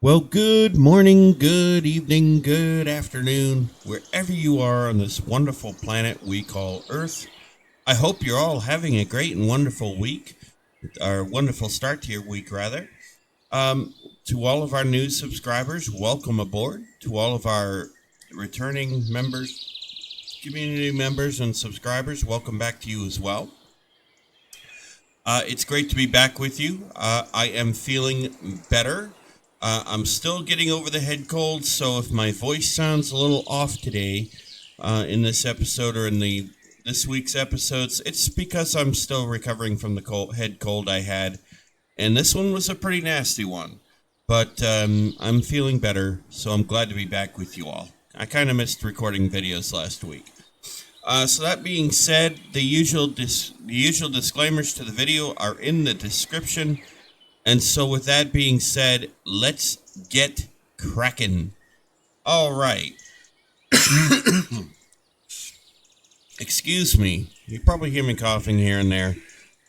Well, good morning, good evening, good afternoon, wherever you are on this wonderful planet we call Earth. I hope you're all having a great and wonderful week, or wonderful start to your week, rather. To all of our new subscribers, welcome aboard. To all of our returning members, community members, and subscribers, welcome back to you as well. It's great to be back with you. I am feeling better. I'm still getting over the head cold, so if my voice sounds a little off today in this episode or in this week's episodes, it's because I'm still recovering from the head cold I had, and this one was a pretty nasty one. But I'm feeling better, so I'm glad to be back with you all. I kind of missed recording videos last week. So that being said, the usual disclaimers to the video are in the description. And so with that being said, let's get cracking. All right. Excuse me. You probably hear me coughing here and there.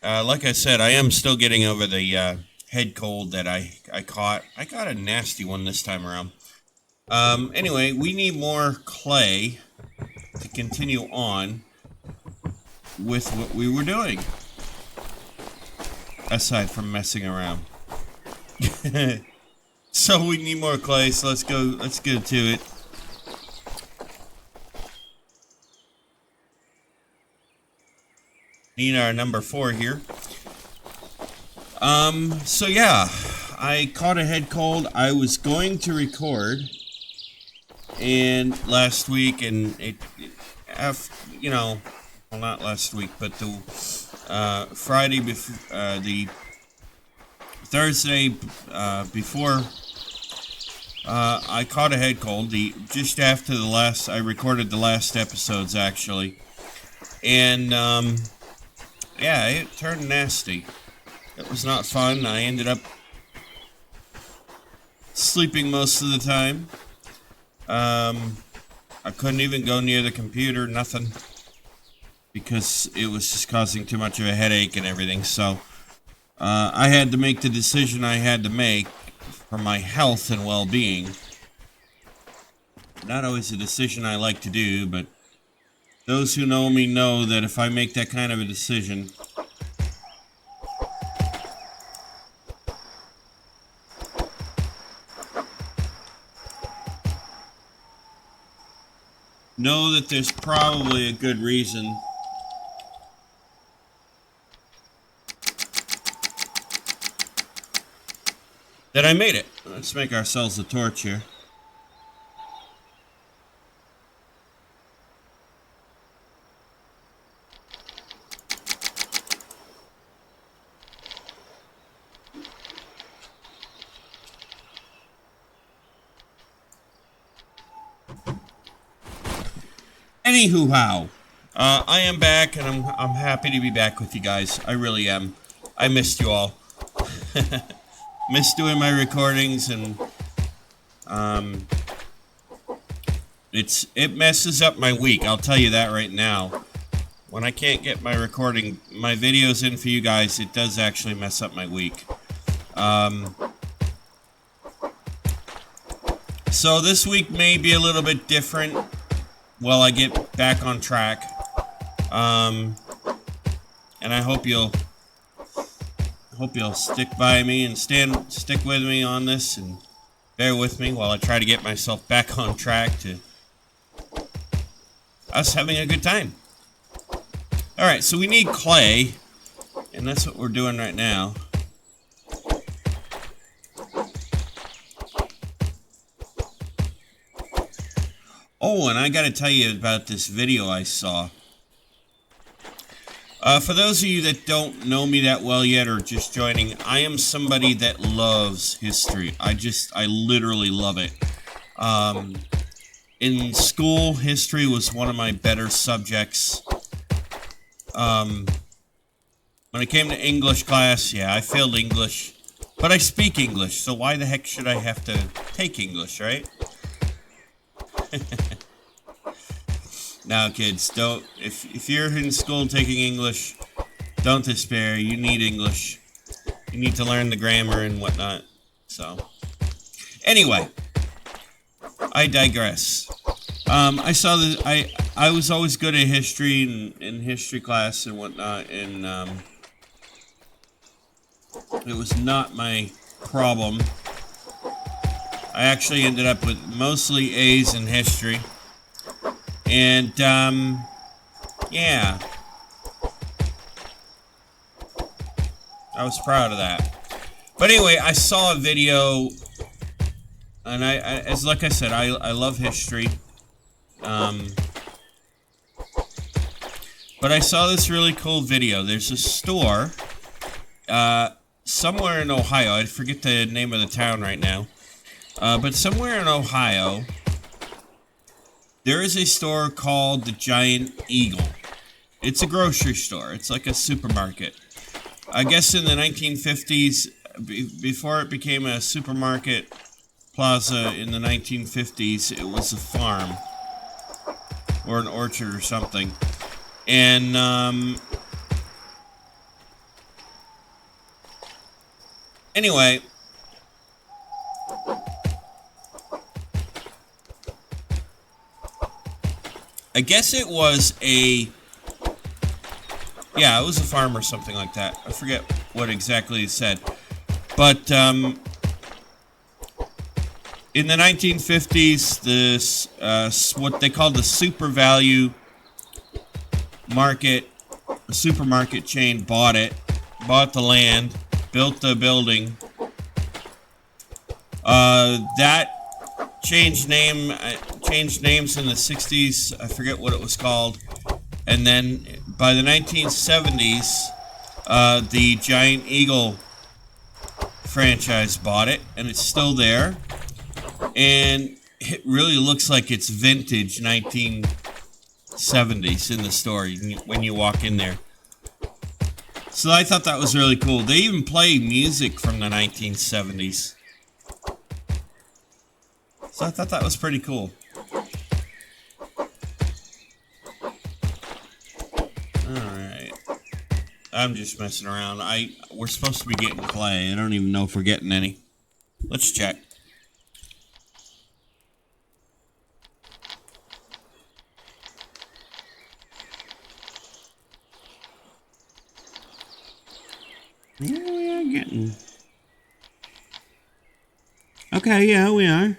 Like I said, I am still getting over the head cold that I caught. I got a nasty one this time around. Anyway, we need more clay to continue on with what we were doing. Aside from messing around. So we need more clay, so let's go to it. Need our number 4 here. So yeah, I caught a head cold. I was going to record and last week, and well, not last week, but the Friday before, the Thursday before I caught a head cold. Just after I recorded the last episodes actually, and yeah, it turned nasty. It was not fun. I ended up sleeping most of the time. I couldn't even go near the computer, nothing, because it was just causing too much of a headache and everything. So I had to make the decision I had to make for my health and well-being. Not always a decision I like to do, but those who know me know that if I make that kind of a decision, know that there's probably a good reason. That I made it. Let's make ourselves a torch here. Anywho, I am back, and I'm happy to be back with you guys. I really am. I missed you all. Missed doing my recordings, and it messes up my week. I'll tell you that right now. When I can't get my videos in for you guys, it does actually mess up my week. So this week may be a little bit different while I get back on track. And I hope you'll stick by me and stick with me on this and bear with me while I try to get myself back on track to us having a good time. Alright, so we need clay, and that's what we're doing right now. Oh, and I gotta tell you about this video I saw. For those of you that don't know me that well yet or just joining, I am somebody that loves history. I literally love it. In school, history was one of my better subjects. When it came to English class, yeah, I failed English. But I speak English, so why the heck should I have to take English, right? Now, kids, don't, if you're in school taking English, don't despair. You need English. You need to learn the grammar and whatnot. So, anyway, I digress. I saw that I was always good at history and in history class and whatnot, and it was not my problem. I actually ended up with mostly A's in history, and yeah, I was proud of that. But anyway, I saw a video, and as like I said, I love history. But I saw this really cool video. There's a store somewhere in Ohio. I forget the name of the town right now. But somewhere in Ohio, there is a store called the Giant Eagle. It's a grocery store. It's like a supermarket. I guess in the 1950s, before it became a supermarket plaza in the 1950s, it was a farm or an orchard or something. And anyway, I guess it was it was a farm or something like that. I forget what exactly it said. But in the 1950s, this what they called the super value market, a supermarket chain bought the land, built the building. That changed names in the 60s. I forget what it was called. And then by the 1970s, the Giant Eagle franchise bought it, and it's still there. And it really looks like it's vintage 1970s in the store when you walk in there. So I thought that was really cool. They even play music from the 1970s. So I thought that was pretty cool. Alright. I'm just messing around. We're supposed to be getting clay. I don't even know if we're getting any. Let's check. Yeah, we are getting. Okay, yeah, we are.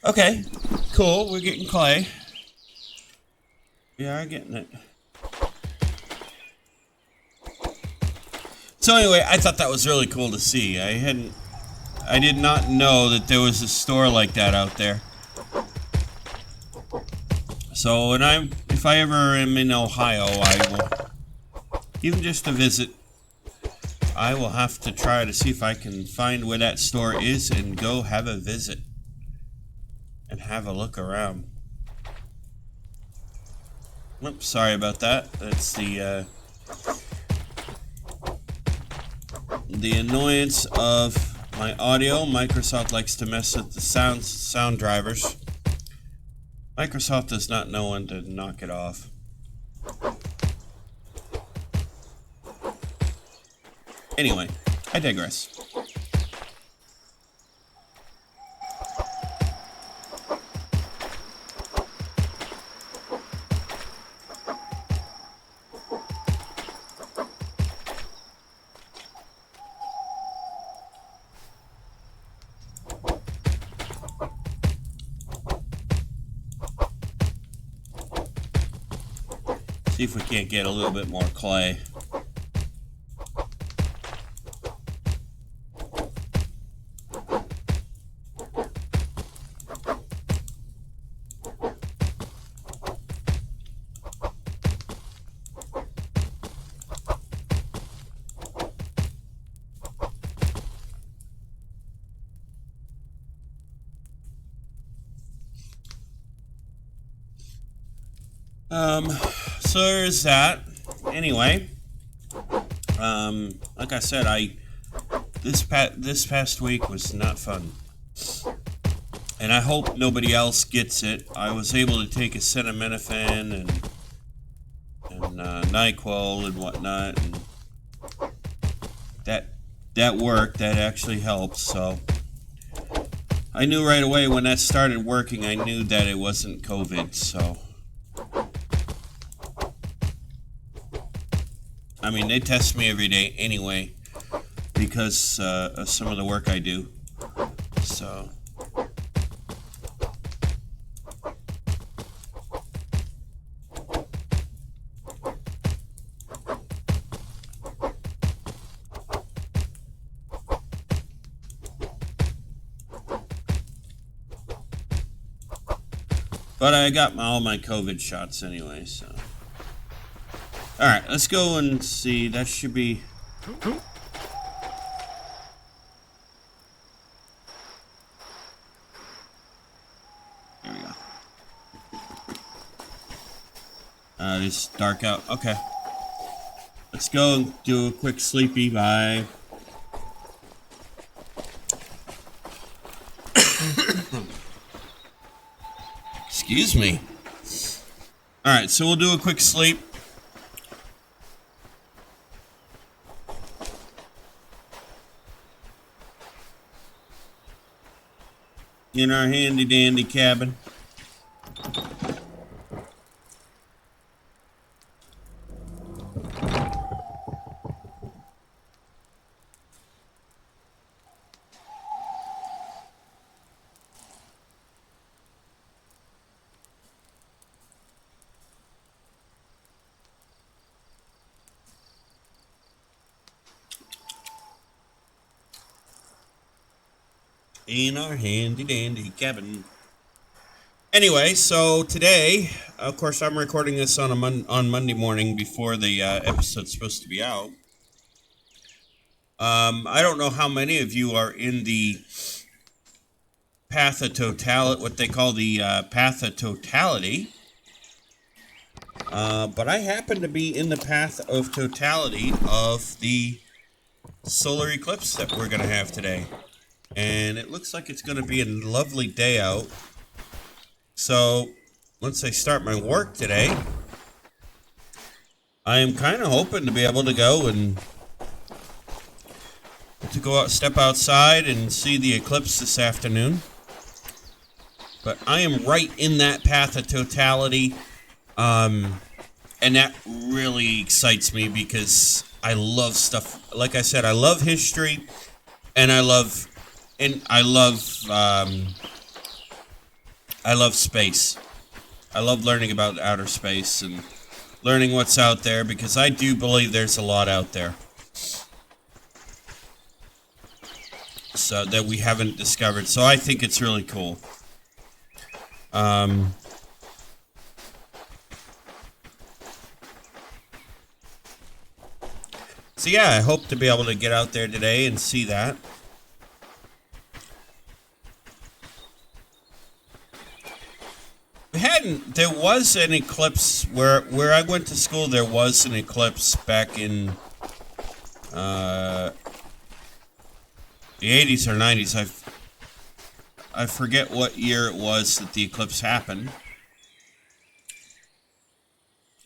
Okay, cool. We're getting clay. We are getting it. So anyway, I thought that was really cool to see. I did not know that there was a store like that out there. So if I ever am in Ohio, I will, even just to visit, I will have to try to see if I can find where that store is and go have a visit and have a look around. Oops, sorry about that. That's the annoyance of my audio. Microsoft likes to mess with the sound drivers. Microsoft does not know when to knock it off. Anyway, I digress. See if we can't get a little bit more clay. So there's that. Anyway, like I said, this past week was not fun, and I hope nobody else gets it. I was able to take acetaminophen and NyQuil and whatnot, and that worked. That actually helped. So I knew right away when that started working. I knew that it wasn't COVID. So I mean, they test me every day anyway because of some of the work I do. So. But I got all my COVID shots anyway, so. Alright, let's go and see. That should be... There we go. It's dark out. Okay. Let's go and do a quick sleepy. Bye. Excuse me. Alright, so we'll do a quick sleep. In our handy dandy cabin. In our handy dandy cabin. Anyway, so today, of course, I'm recording this on on Monday morning before the episode's supposed to be out. I don't know how many of you are in the path of totality, what they call the path of totality. But I happen to be in the path of totality of the solar eclipse that we're going to have today. And it looks like it's going to be a lovely day out. So, once I start my work today, I am kind of hoping to be able to go and step outside and see the eclipse this afternoon. But I am right in that path of totality, and that really excites me because I love stuff. Like I said, I love history, and I love space. I love learning about outer space and learning what's out there because I do believe there's a lot out there. So that we haven't discovered. So I think it's really cool. So yeah, I hope to be able to get out there today and see that. There was an eclipse where I went to school. There was an eclipse back in the 80s or 90s. I forget what year it was that the eclipse happened.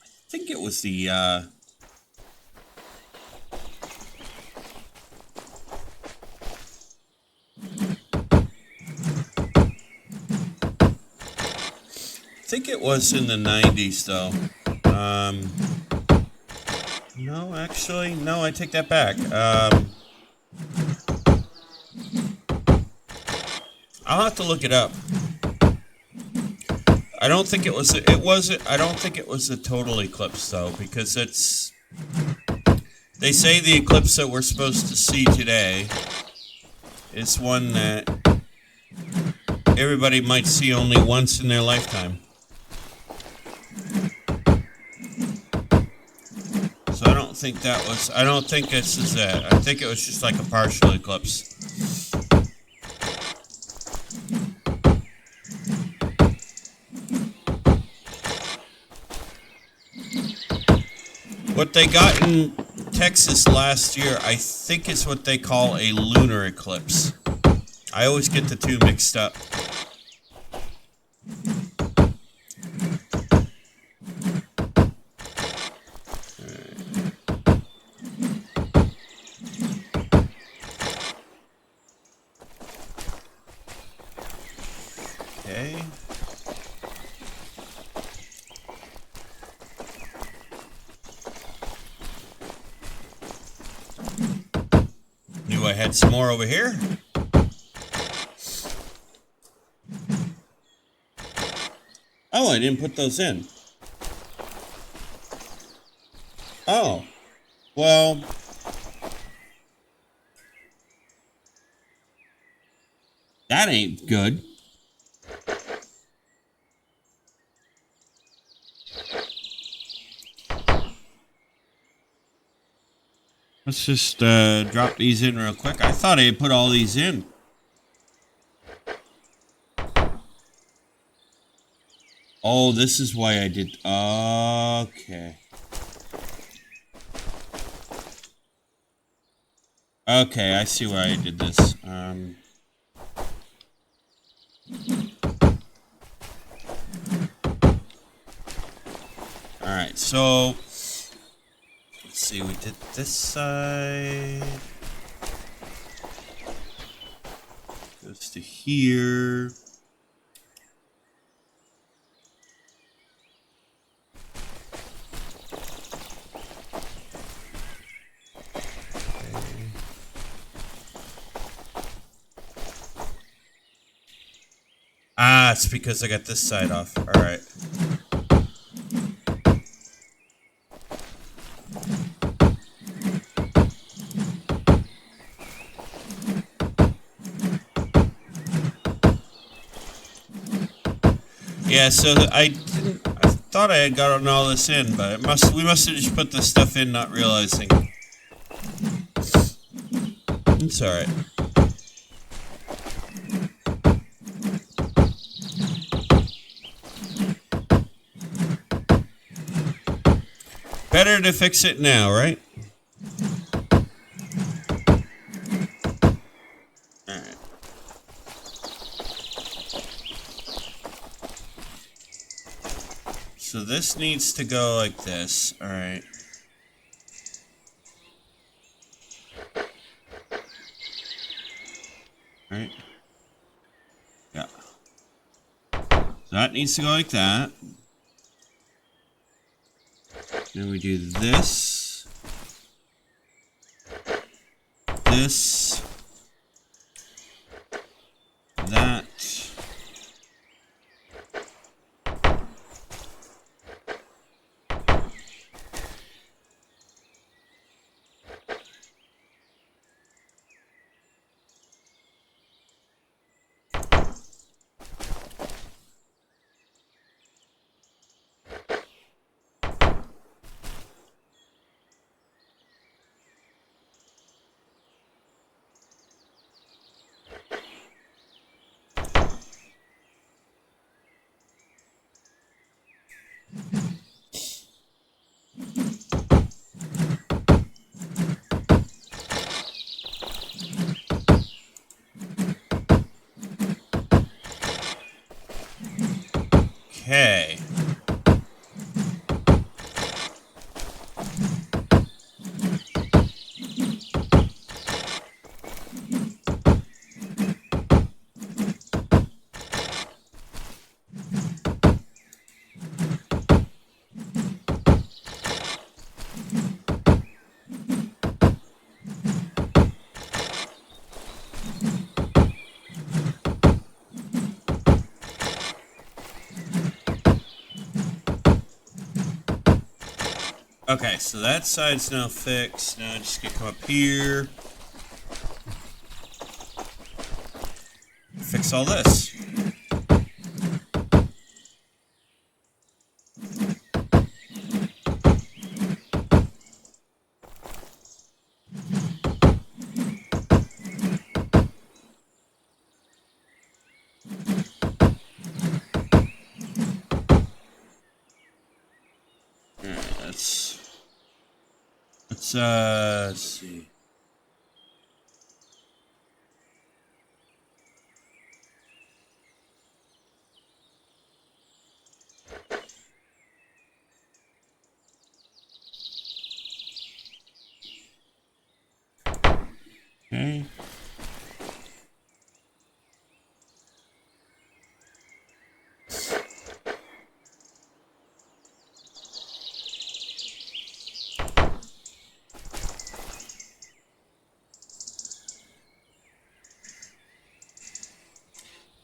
I think it was the I think it was in the 90s, though. No, actually, no, I take that back. I'll have to look it up. I don't think it was. I don't think it was a total eclipse, though, because it's. They say the eclipse that we're supposed to see today is one that everybody might see only once in their lifetime. So I don't think that was. I don't think this is that. I think it was just like a partial eclipse. What they got in Texas last year, I think it's what they call a lunar eclipse. I always get the two mixed up. Okay. Knew I had some more over here. Oh, I didn't put those in. Oh, well, that ain't good. Let's just drop these in real quick. I thought I had put all these in. Oh, this is why I did. Okay. Okay, I see why I did this. Alright, so let's see, we did this side. Goes to here. Ah, it's because I got this side off. Alright. Yeah, so I thought I had gotten all this in, but we must have just put this stuff in not realizing. It's alright. Better to fix it now, right? Alright. So this needs to go like this, alright. Alright. Yeah. So that needs to go like that. Then we do this. This. That. Okay. Okay, so that side's now fixed. Now I just gonna come up here. Fix all this. Alright, that's let's see. Okay.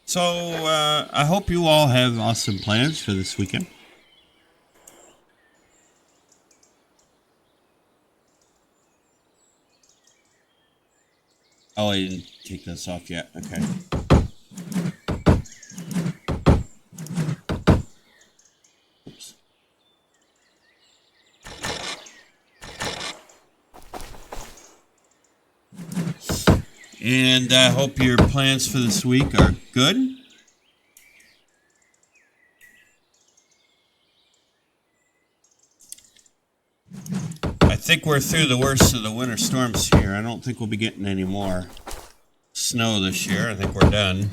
So, I hope you all have awesome plans for this weekend. Oh, I didn't take this off yet. Okay. Oops. And I hope your plans for this week are good. I think we're through the worst of the winter storms here. I don't think we'll be getting any more snow this year. I think we're done.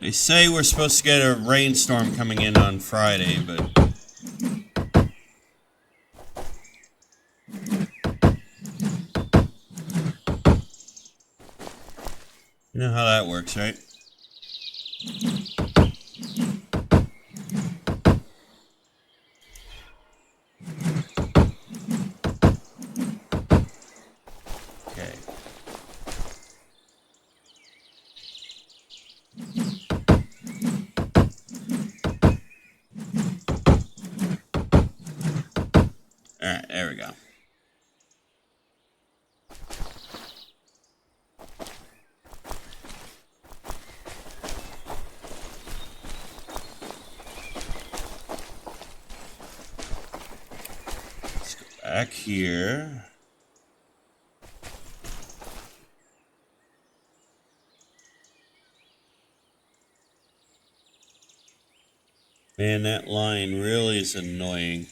They say we're supposed to get a rainstorm coming in on Friday, but you know how that works, right? Okay. Alright, there we go. Let's go back here. Man, that line really is annoying.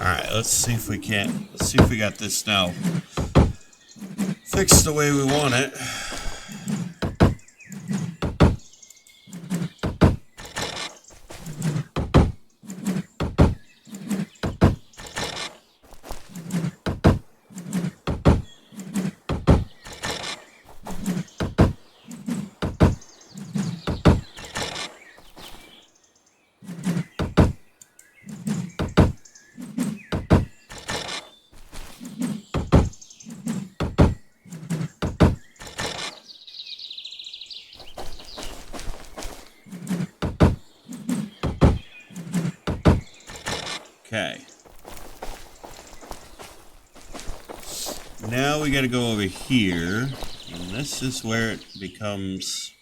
Alright, let's see if we got this now fixed the way we want it. Okay. Now we gotta go over here, and this is where it becomes...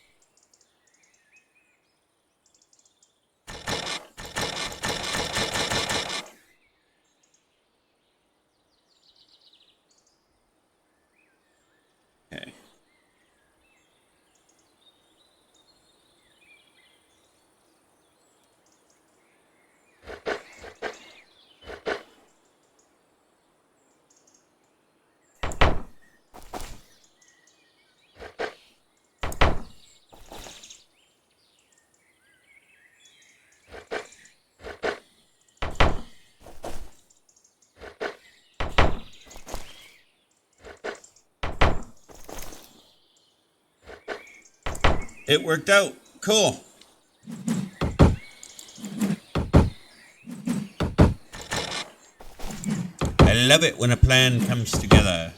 Okay. It worked out. Cool. I love it when a plan comes together.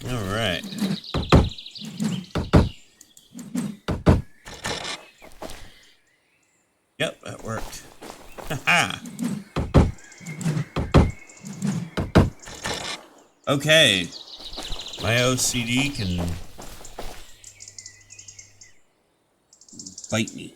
All right. Yep, that worked. Haha. Okay. My OCD can bite me.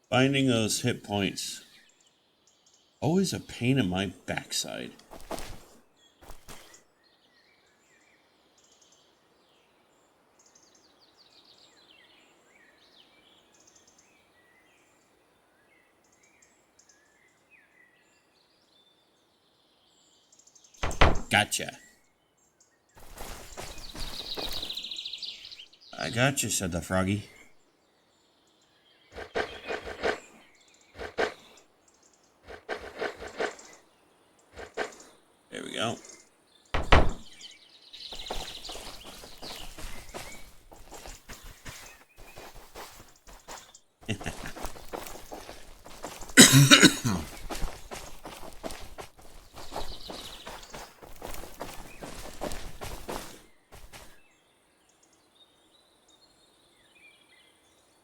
Finding those hit points. Always a pain in my backside. Gotcha. I gotcha, said the froggy. There we go.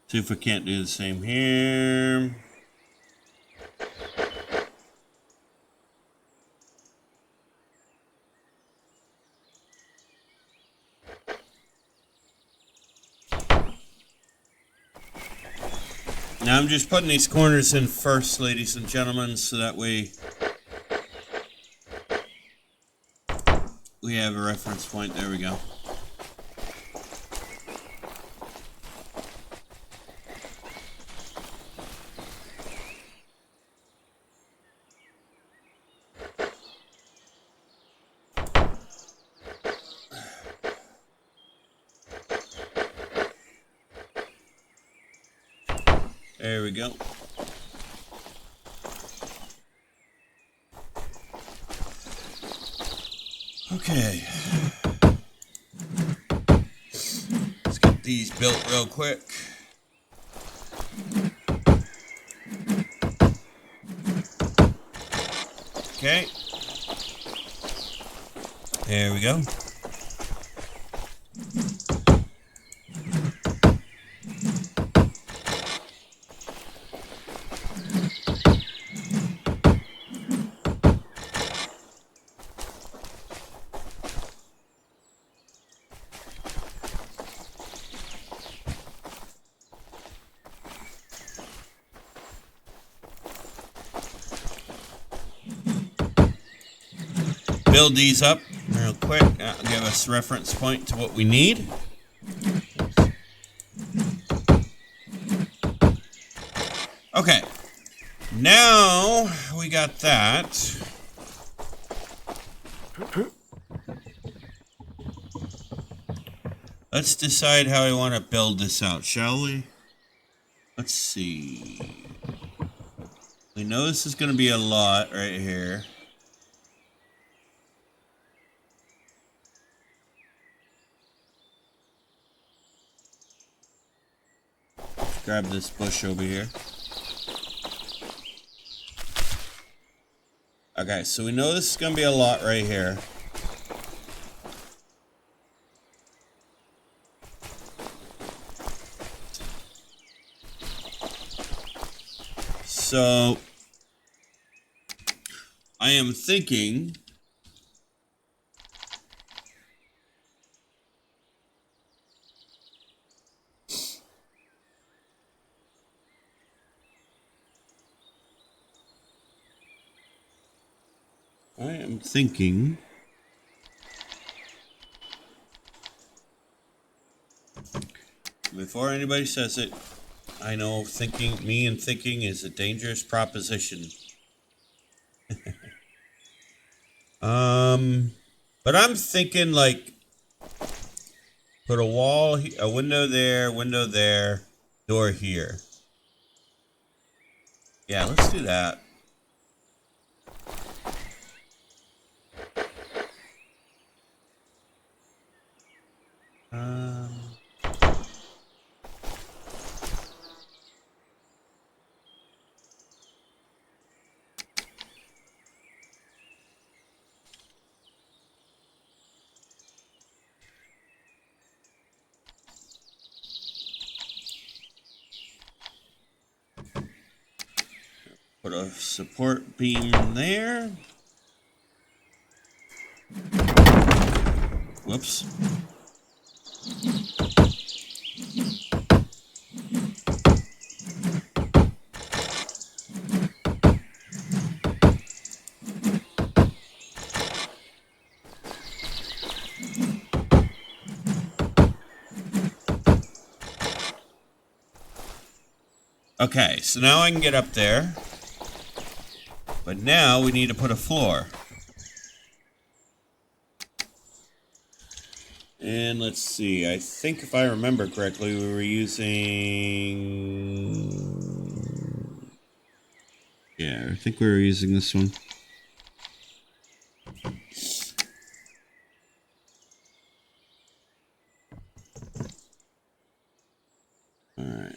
See if we can't do the same here. Now I'm just putting these corners in first, ladies and gentlemen, so that way we have a reference point. There we go. There we go. Okay. Let's get these built real quick. Okay. There we go. Build these up real quick. That'll give us reference point to what we need. Okay. Now we got that. Let's decide how we want to build this out, shall we? Let's see. We know this is going to be a lot right here. Grab this bush over here. Okay, so we know this is going to be a lot right here. So I am thinking before anybody says it, I know thinking is a dangerous proposition. But I'm thinking like put a wall, a window there, door here. Yeah, let's do that. Put a support beam there. Whoops. Okay, so now I can get up there. But now we need to put a floor. And let's see, I think if I remember correctly, we were using... Yeah, I think we were using this one. Alright,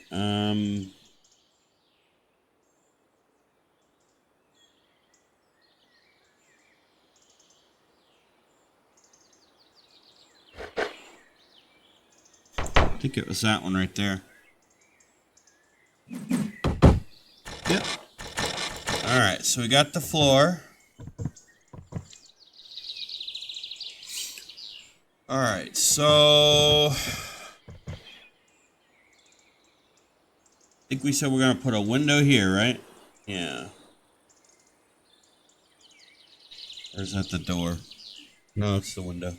I think it was that one right there. Yep. Alright, so we got the floor. Alright, so... I think we said we're going to put a window here, right? Yeah. Or is that the door? No, it's the window.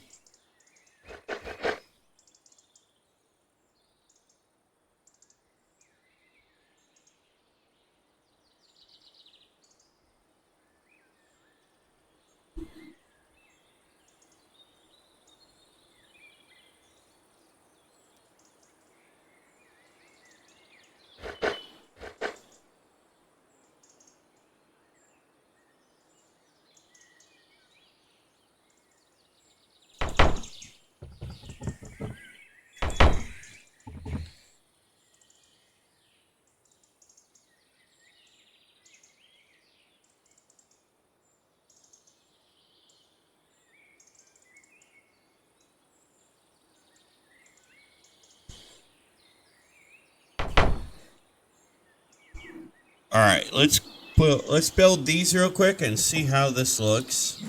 Alright, let's build these real quick and see how this looks.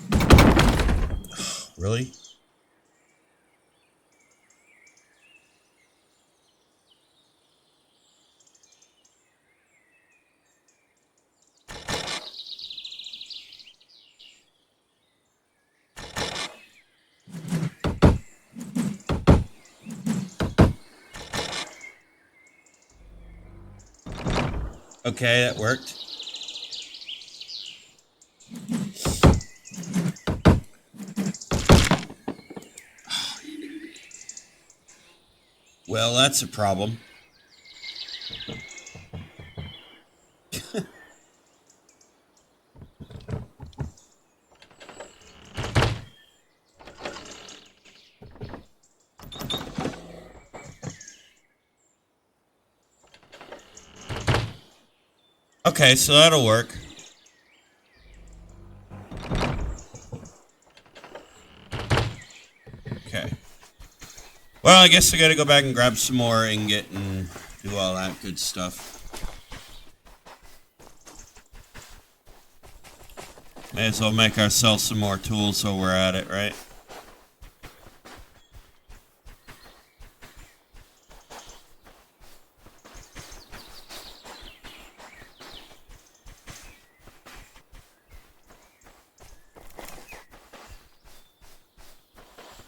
Really? Okay, that worked. Well, that's a problem. Okay, so that'll work. Okay. Well, I guess I gotta go back and grab some more ingot and do all that good stuff. May as well make ourselves some more tools while we're at it, right?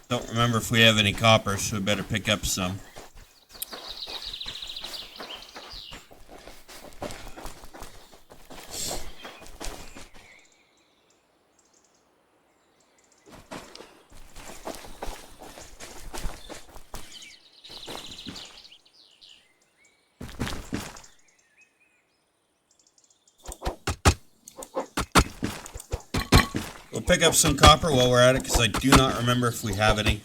Don't remember if we have any copper, so we better pick up some. We'll pick up some copper while we're at it, because I do not remember if we have any.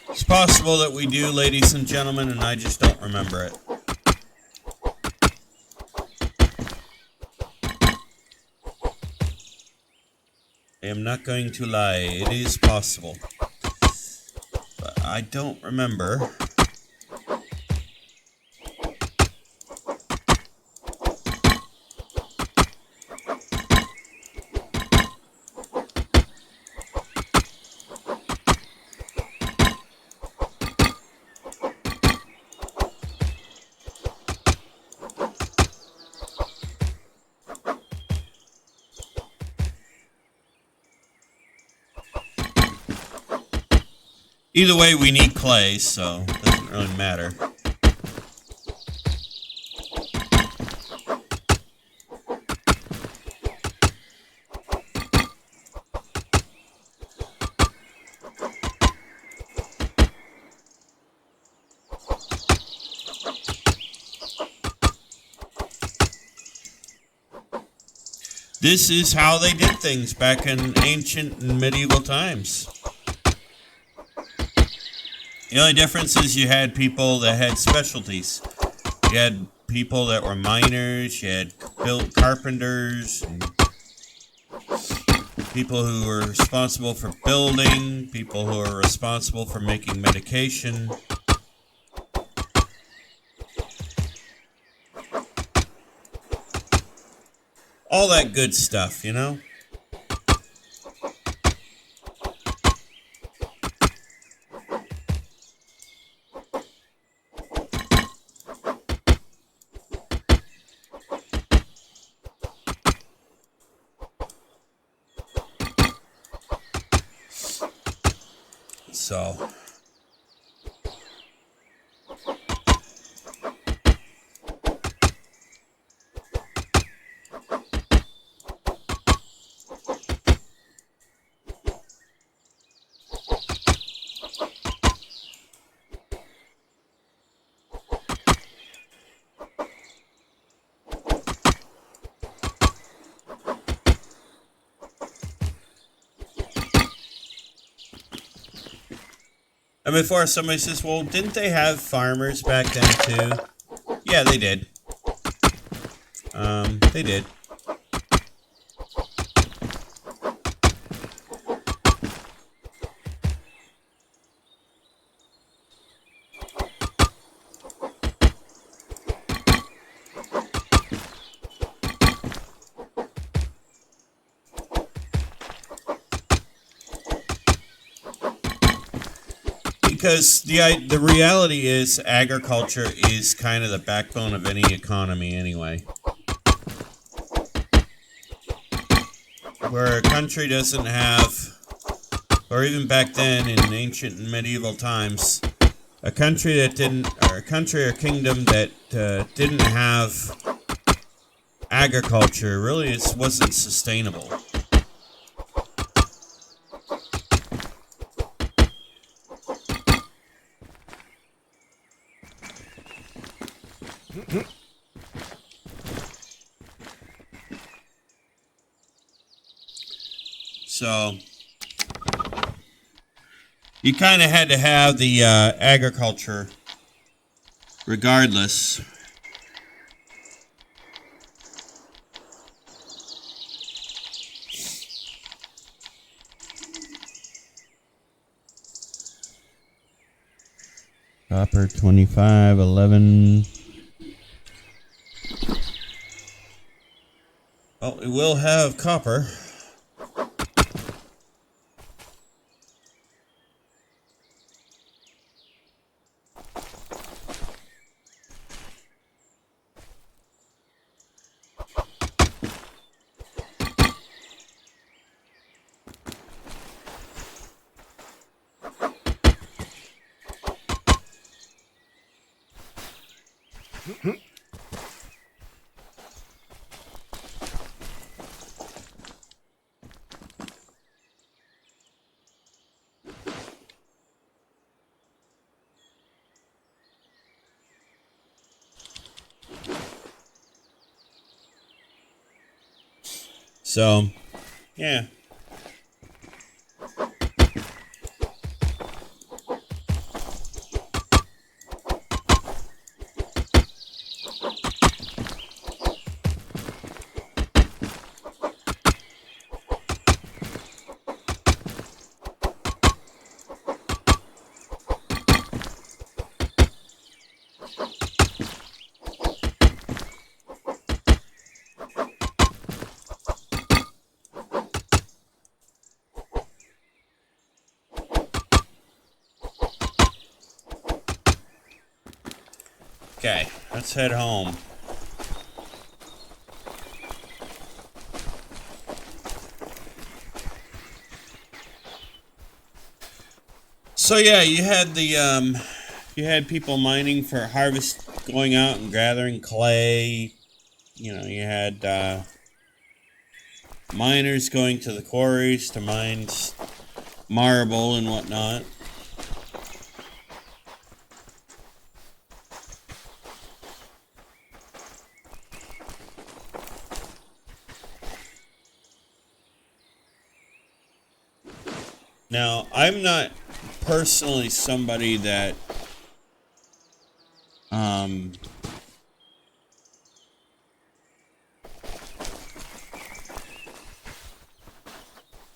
It's possible that we do, ladies and gentlemen, and I just don't remember it. I am not going to lie, it is possible. But I don't remember. Either way, we need clay, so it doesn't really matter. This is how they did things back in ancient and medieval times. The only difference is you had people that had specialties. You had people that were miners, you had carpenters, and people who were responsible for building, people who were responsible for making medication. All that good stuff, you know? So and before somebody says, well, didn't they have farmers back then too? Yeah, they did. They did. Because the reality is agriculture is kind of the backbone of any economy anyway. Where a country doesn't have, or even back then in ancient and medieval times, a country that didn't, or a country or kingdom that didn't have agriculture really wasn't sustainable. So you kind of had to have the agriculture regardless. Copper 25, 11. Well, it will have copper. So, yeah. Okay, let's head home. So yeah, you had people mining for harvest, going out and gathering clay. You know, you had miners going to the quarries to mine marble and whatnot. Now, I'm not personally somebody that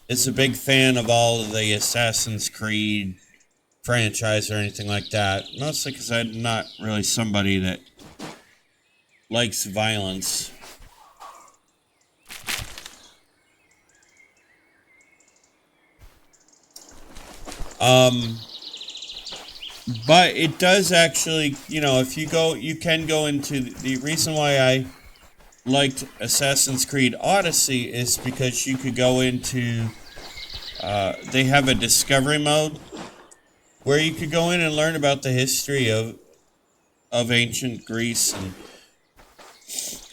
is a big fan of all of the Assassin's Creed franchise or anything like that. Mostly because I'm not really somebody that likes violence. But it does actually, you know, if you go, you can go into the reason why I liked Assassin's Creed Odyssey is because you could go into, they have a discovery mode where you could go in and learn about the history of ancient Greece. And,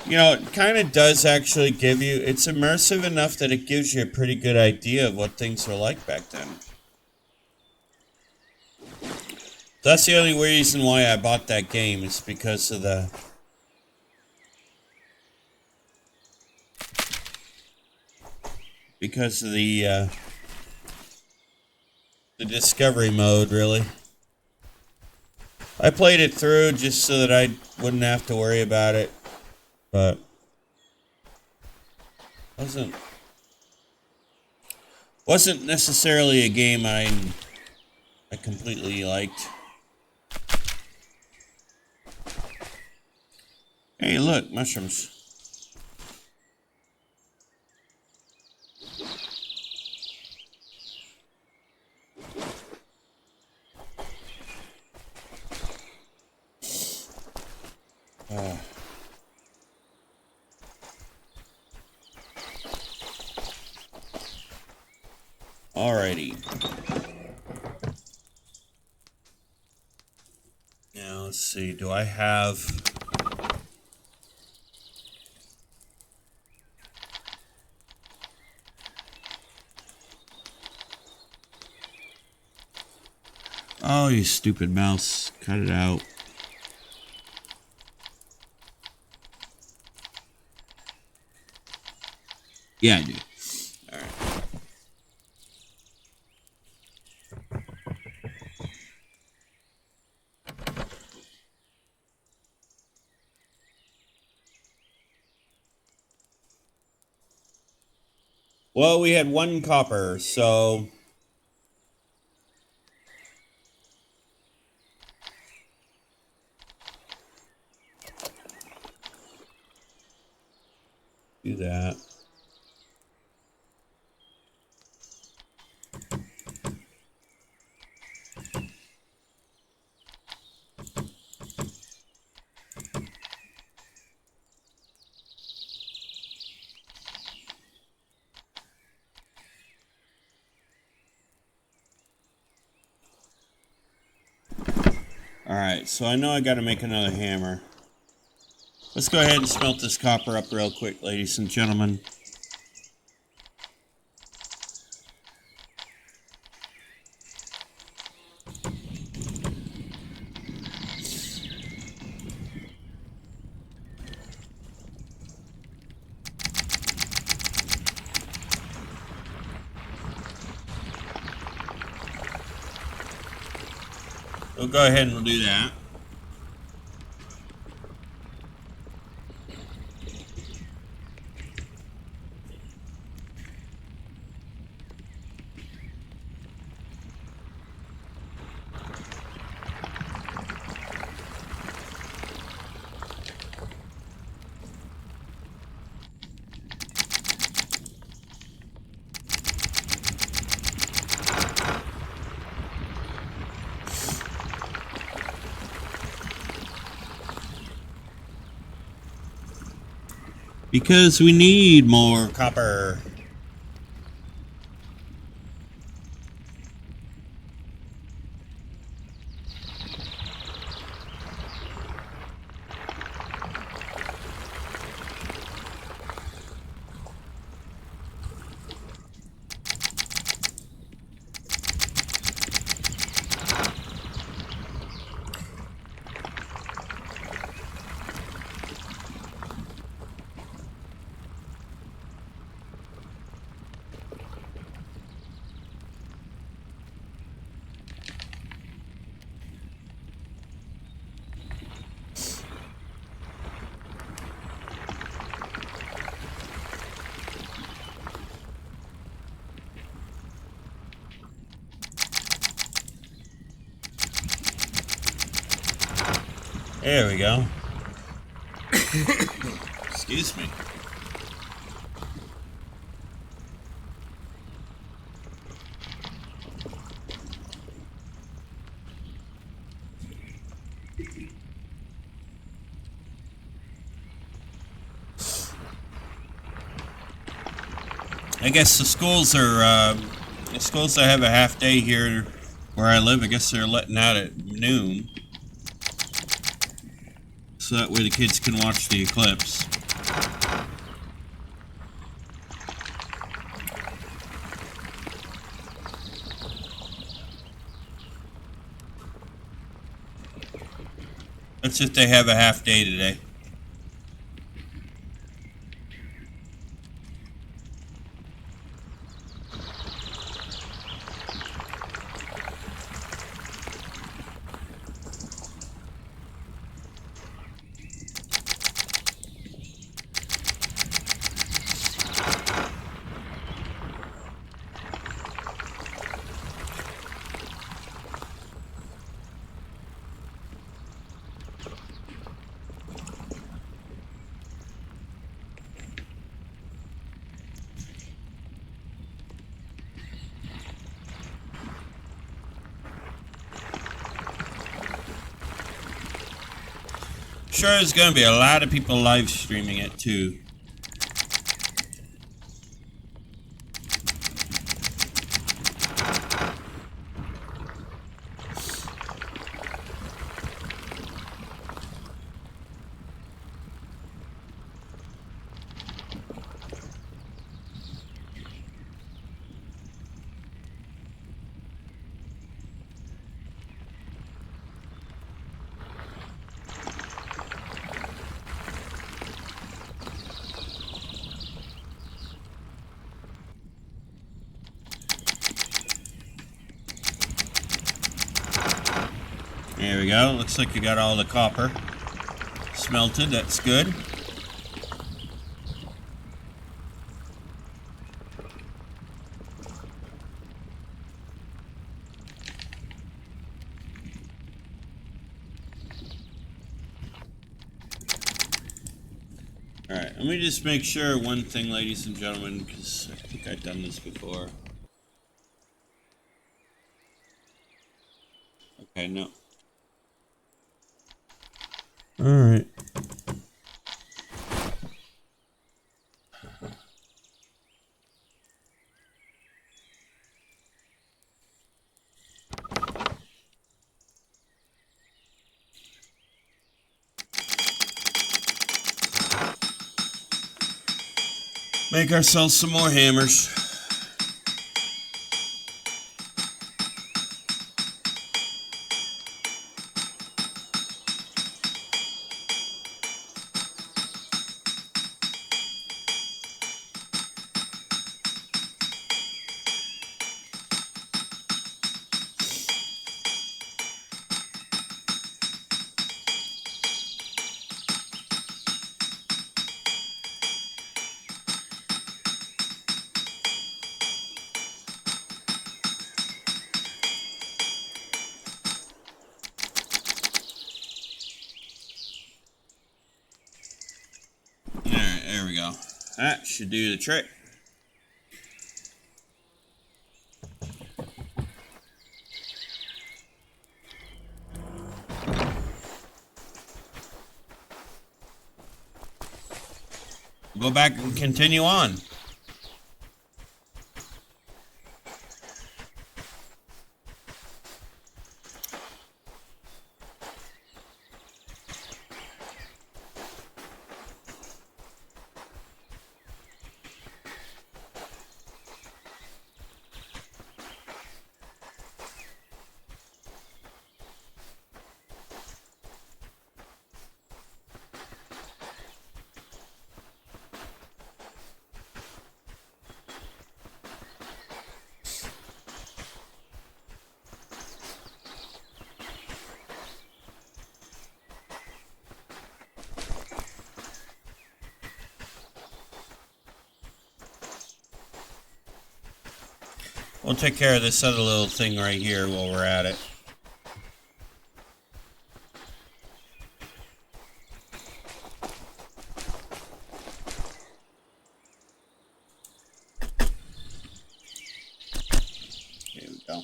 you know, it kind of does actually give you, it's immersive enough that it gives you a pretty good idea of what things were like back then. That's the only reason why I bought that game, is because of the the discovery mode, really. I played it through just so that I wouldn't have to worry about it, but wasn't necessarily a game I completely liked. Hey, look, mushrooms. Alrighty. Now, let's see. Do I have... Oh, you stupid mouse. Cut it out. Yeah, I do. Alright. Well, we had 1 copper, so... do that. Alright, so I know I got to make another hammer. Let's go ahead and smelt this copper up real quick, ladies and gentlemen. We'll go ahead and we'll do that. Because we need more copper. There we go. Excuse me. I guess the schools I have a half day here where I live. I guess they're letting out at noon. So that way the kids can watch the eclipse. That's if they have a half day today. Sure, there's going to be a lot of people live streaming it too. There we go. Looks like you got all the copper smelted. That's good. Alright, Let me just make sure one thing, ladies and gentlemen, because I think I've done this before. Okay, no. Alright. Make ourselves some more hammers. Alright, there we go. That should do the trick. Go back and continue on. We'll take care of this other little thing right here while we're at it. There we go.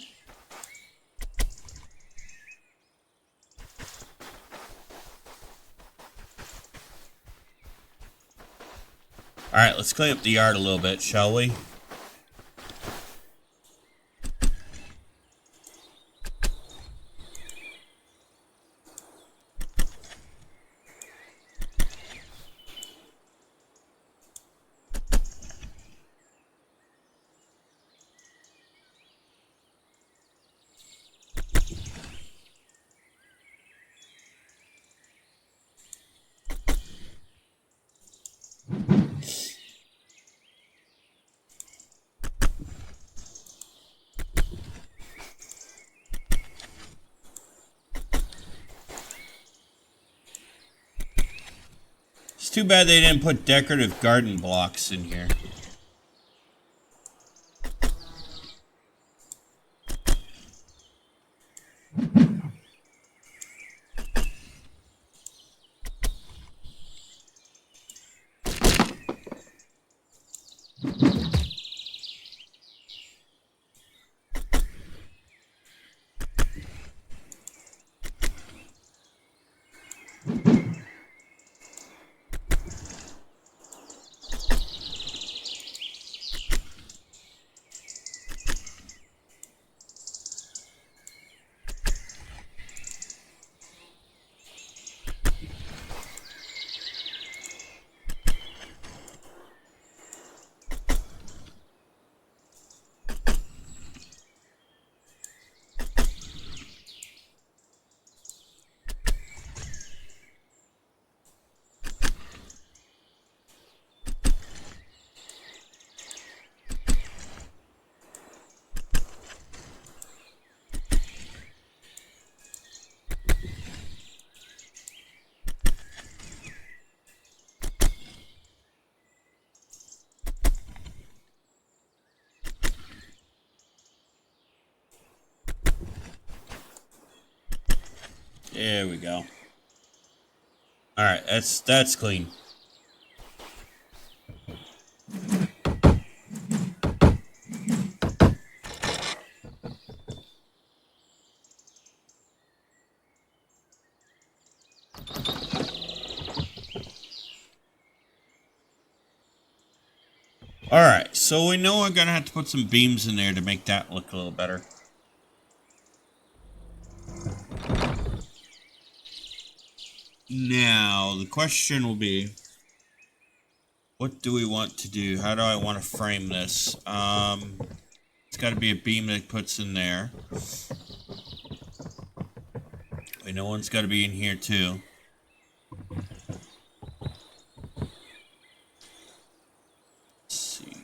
Alright, let's clean up the yard a little bit, shall we? It's too bad they didn't put decorative garden blocks in here. There we go. Alright, that's clean. Alright, so we know I'm gonna have to put some beams in there to make that look a little better. Now, the question will be, what do we want to do? How do I want to frame this? It's got to be a beam that puts in there. We know one's got to be in here too. Let's see.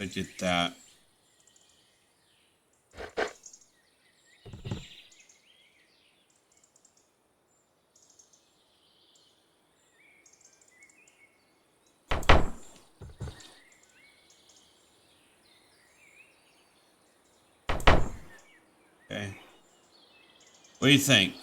I did that. Okay. What do you think?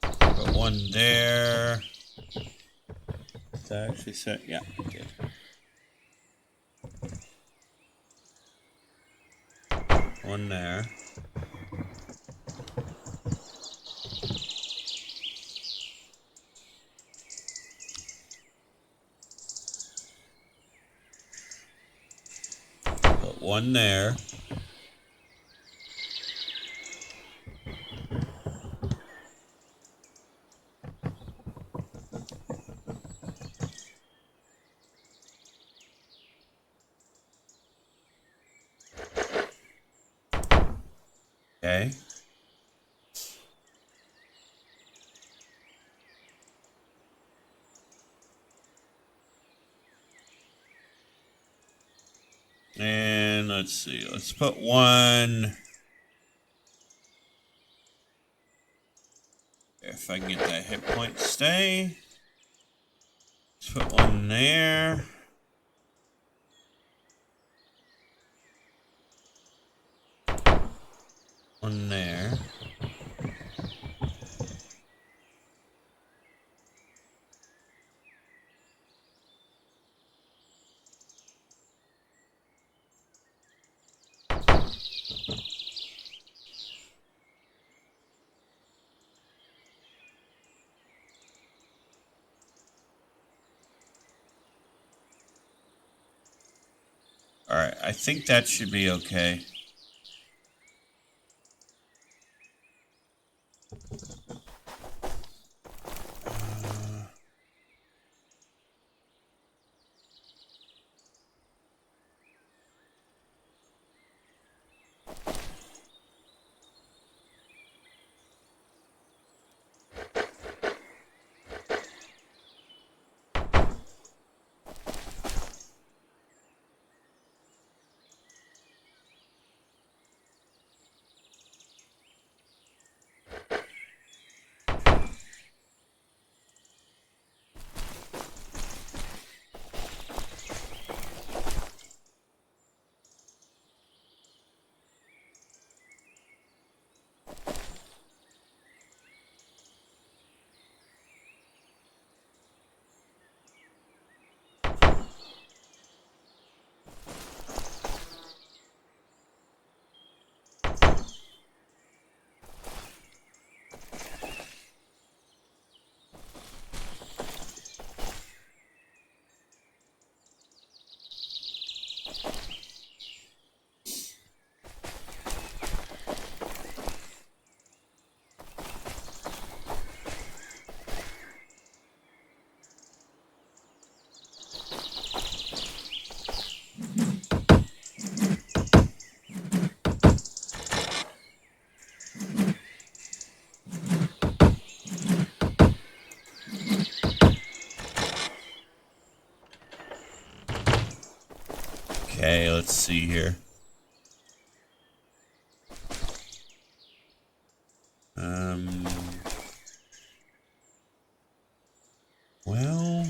Put one there. Is that actually set? Yeah, good. One there. Put one there. Okay. And let's see. Let's put one. If I can get that hit point to stay. Let's put one there. One there. Alright, I think that should be okay. Okay, let's see here. Well,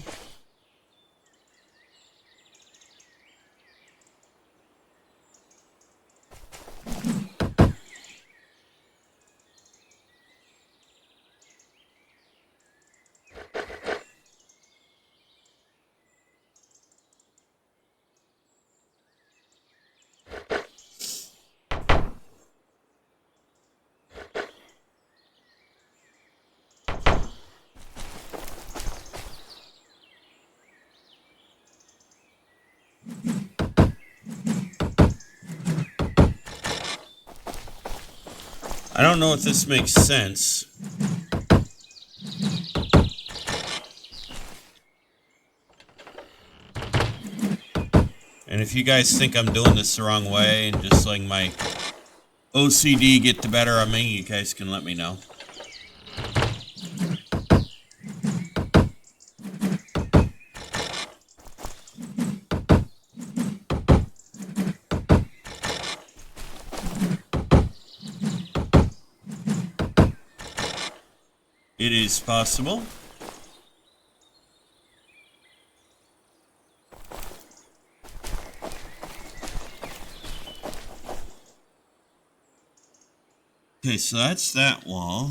I don't know if this makes sense. And if you guys think I'm doing this the wrong way and just letting my OCD get the better of me, you guys can let me know. It is possible. Okay, so that's that wall.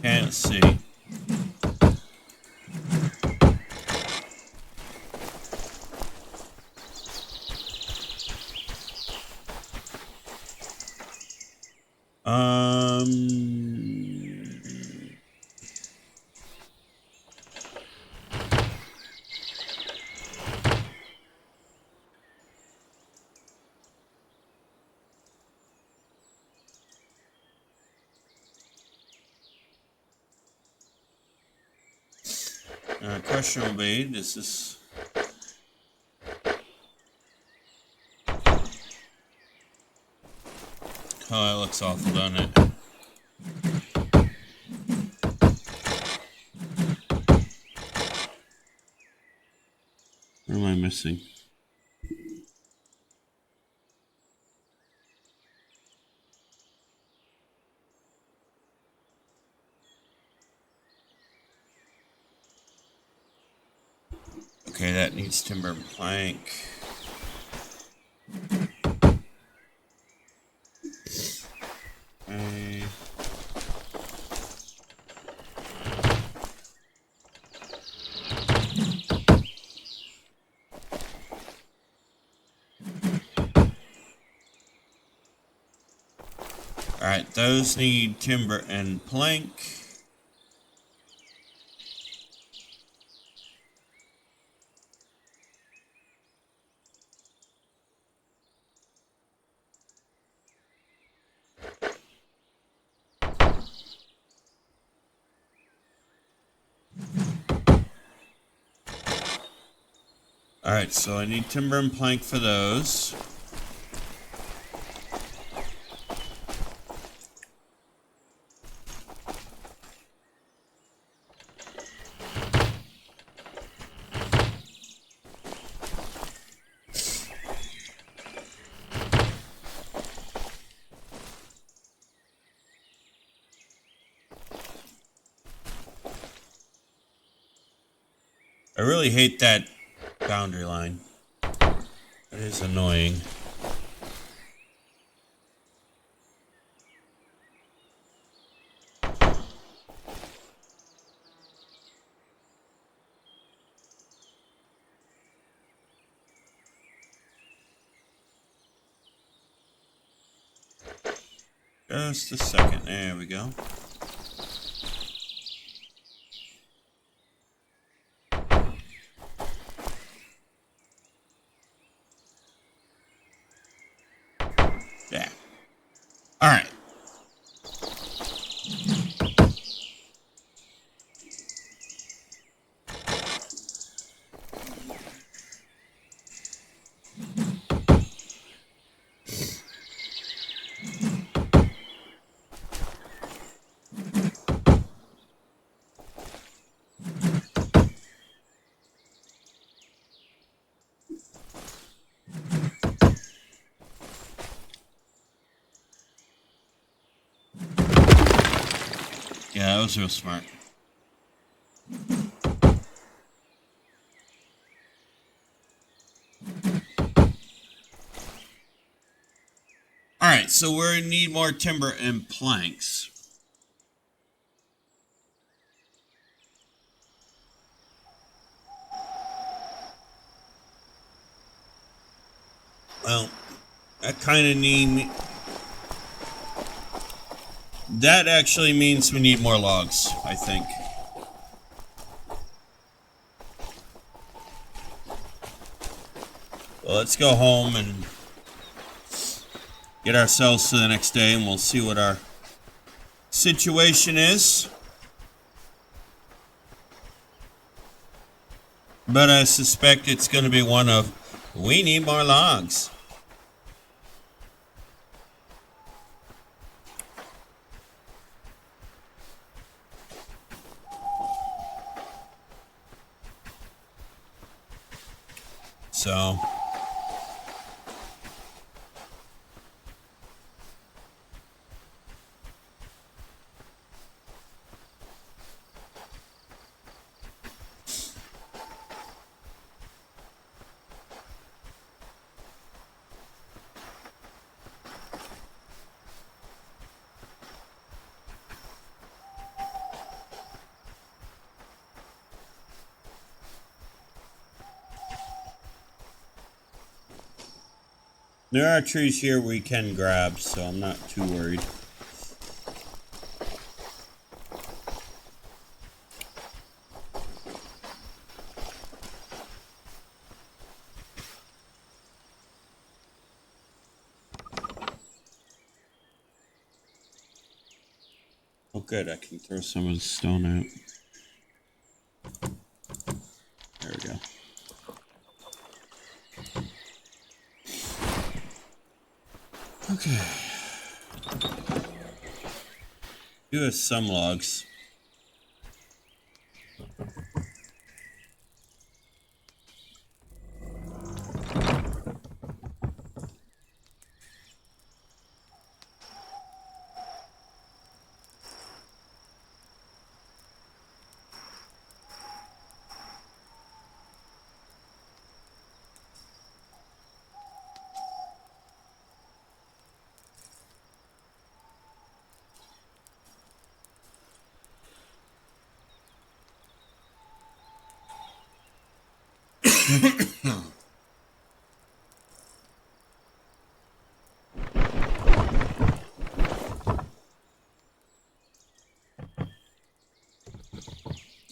Can't see. Question will be, this is... Oh, that looks awful, doesn't it? What am I missing? Okay, that needs timber and plank. Okay. Alright, those need timber and plank. Alright, so I need timber and plank for those. I really hate that boundary line. It is annoying. Just a second. There we go. Yeah. All right. Yeah, that was real smart. Alright, so we need more timber and planks. Well, that kind of need... That actually means we need more logs, I think. Well, let's go home and get ourselves to the next day, and we'll see what our situation is. But I suspect it's going to be one of, we need more logs. So... There are trees here we can grab, so I'm not too worried. Oh good, I can throw some of the stone out. There we go. Okay. Do have some logs.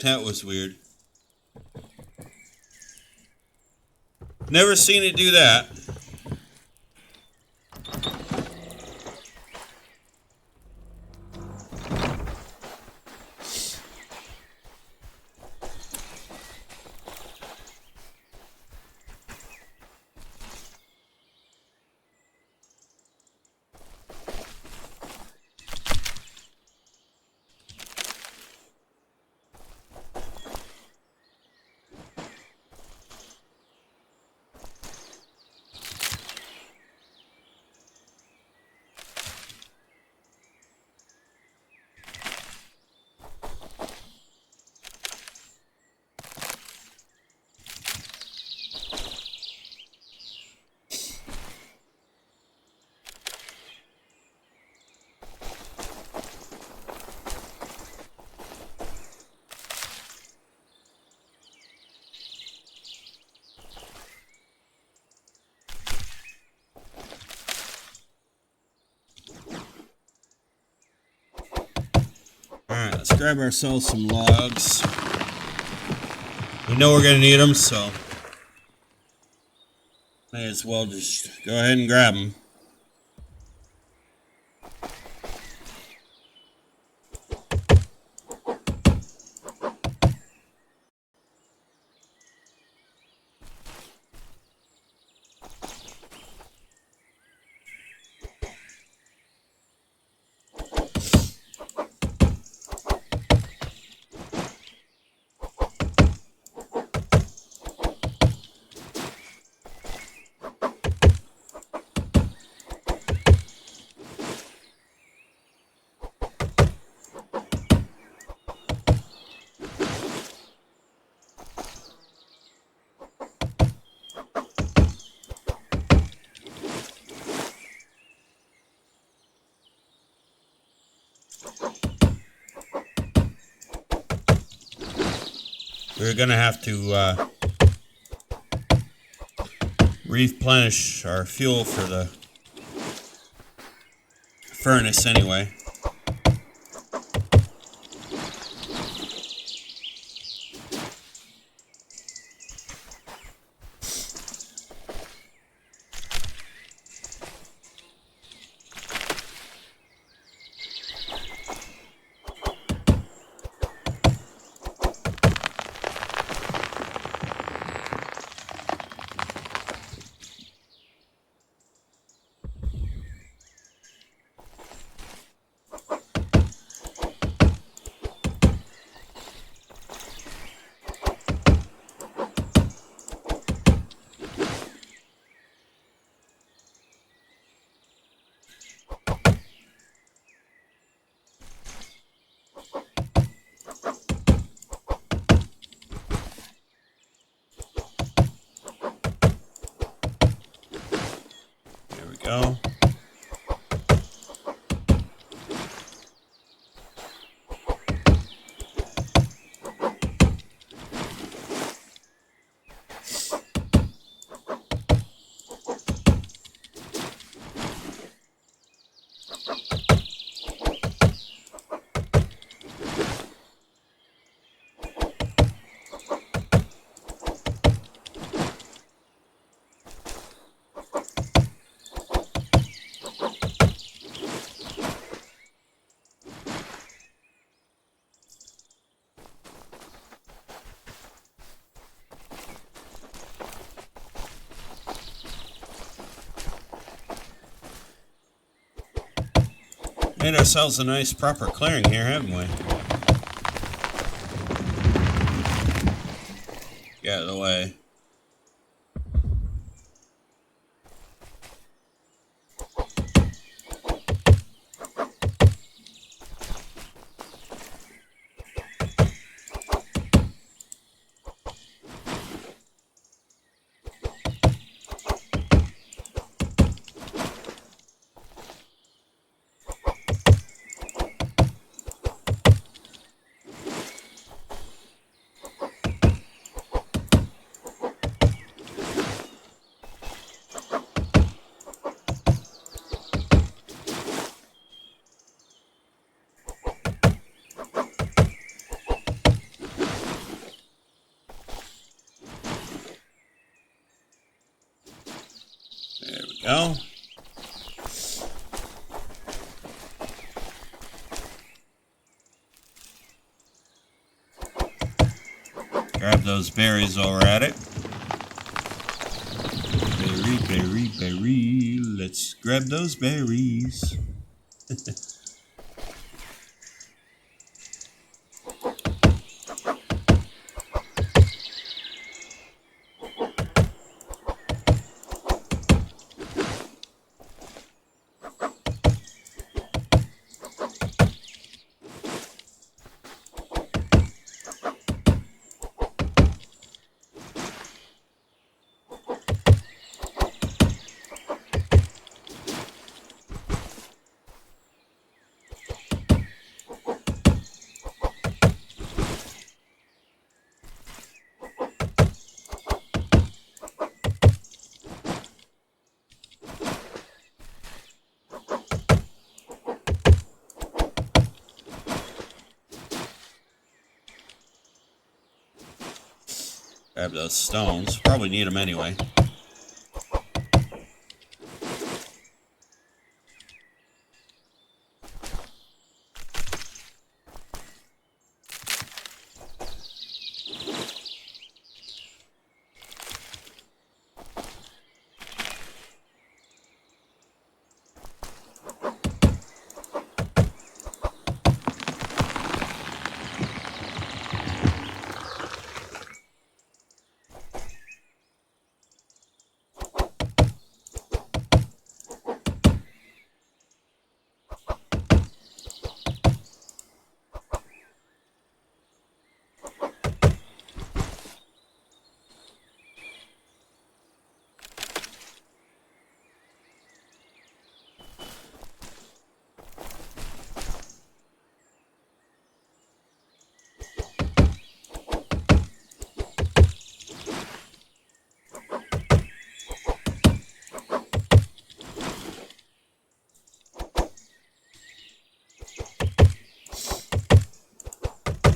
That was weird. Never seen it do that. Alright, let's grab ourselves some logs. We know we're going to need them, so may as well just go ahead and grab them. we're going to have to replenish our fuel for the furnace anyway. Go. Made ourselves a nice proper clearing here, haven't we? Get out of the way. There we go. Grab those berries while we're at it. Berry, berry, berry. Let's grab those berries. Grab those stones. Probably need them anyway.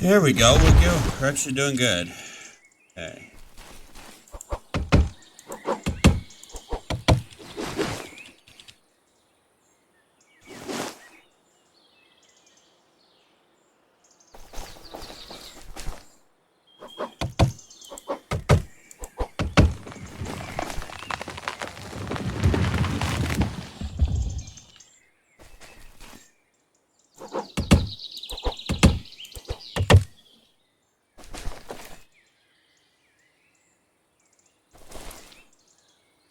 There we go. We're actually doing good. Okay.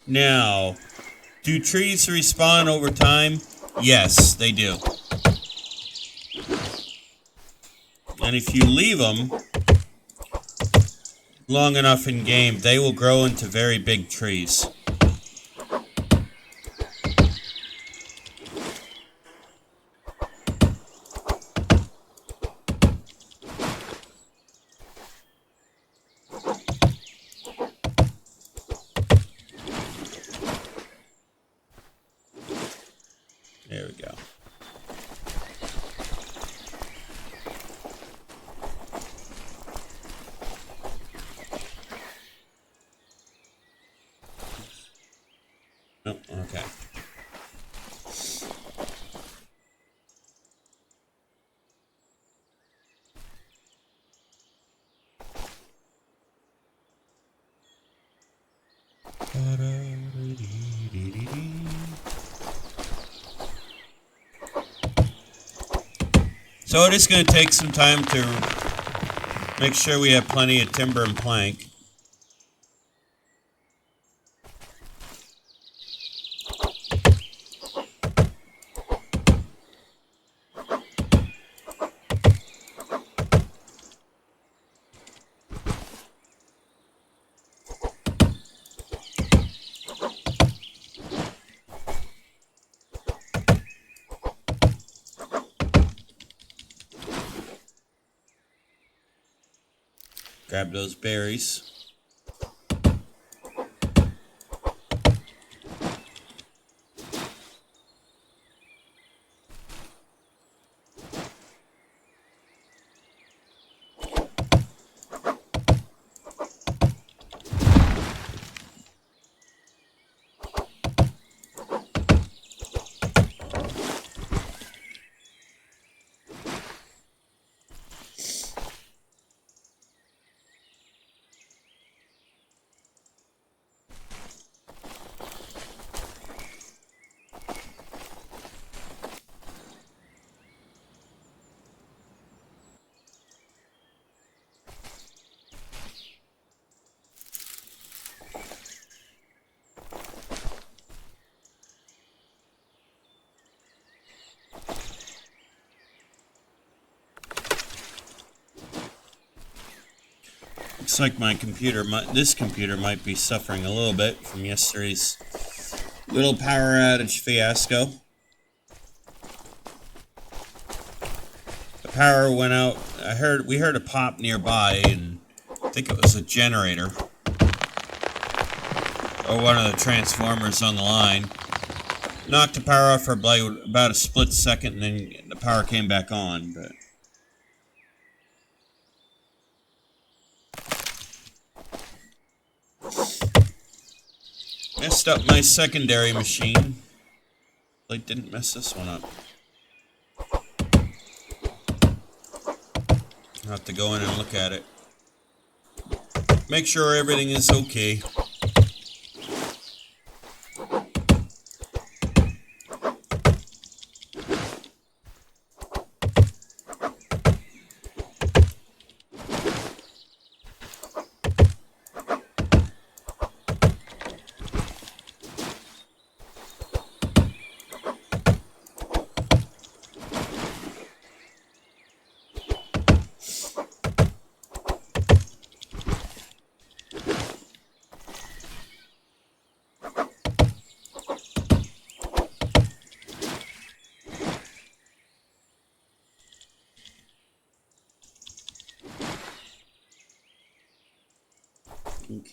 Now, do trees respawn over time? Yes, they do. And if you leave them long enough in game, they will grow into very big trees. There we go. Oh, okay. So it is going to take some time to make sure we have plenty of timber and plank. Grab those berries. Looks like my computer, this computer might be suffering a little bit from yesterday's little power outage fiasco. The power went out. We heard a pop nearby, and I think it was a generator or one of the transformers on the line. Knocked the power off for about a split second, and then the power came back on. But messed up my secondary machine. Like, didn't mess this one up. I'll have to go in and look at it. Make sure everything is okay.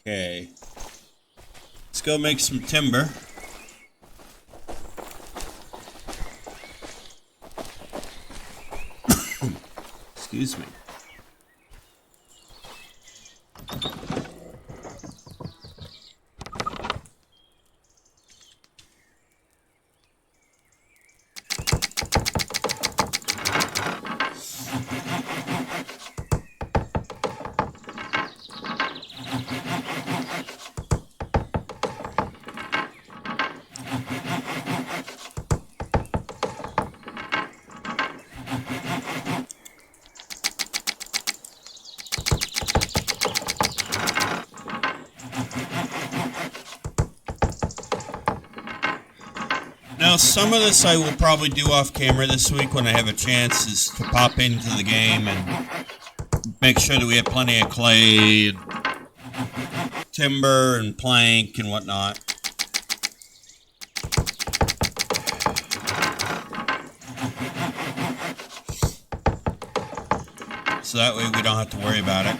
Okay. Let's go make some timber. Excuse me. Now, some of this I will probably do off camera this week when I have a chance, is to pop into the game and make sure that we have plenty of clay and timber and plank and whatnot. So that way we don't have to worry about it.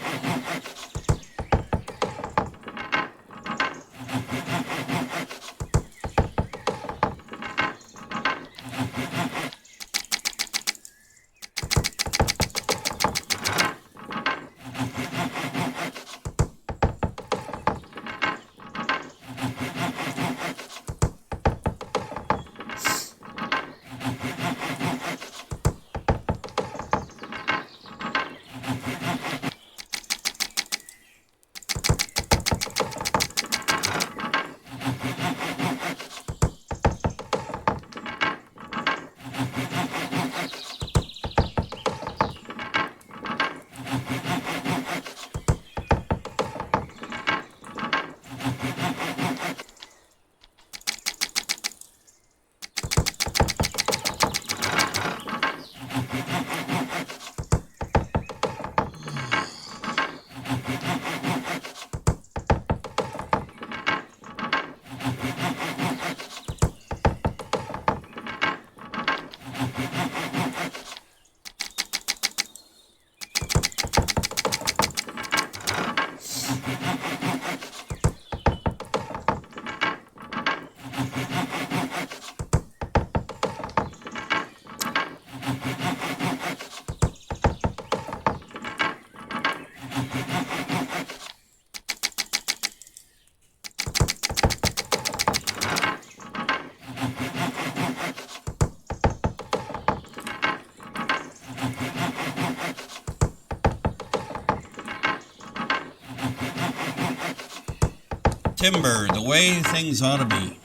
Timber, the way things ought to be.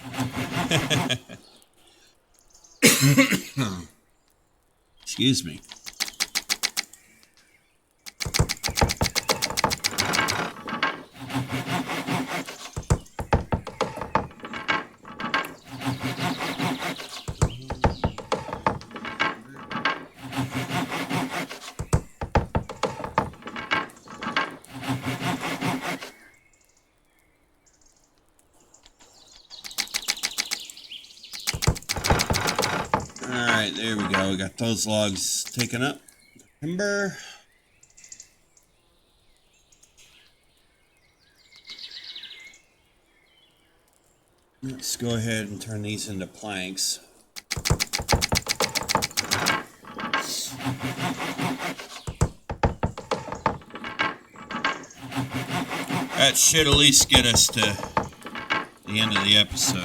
Excuse me. Alright, there we go. We got those logs taken up. Timber. Let's go ahead and turn these into planks. That should at least get us to the end of the episode.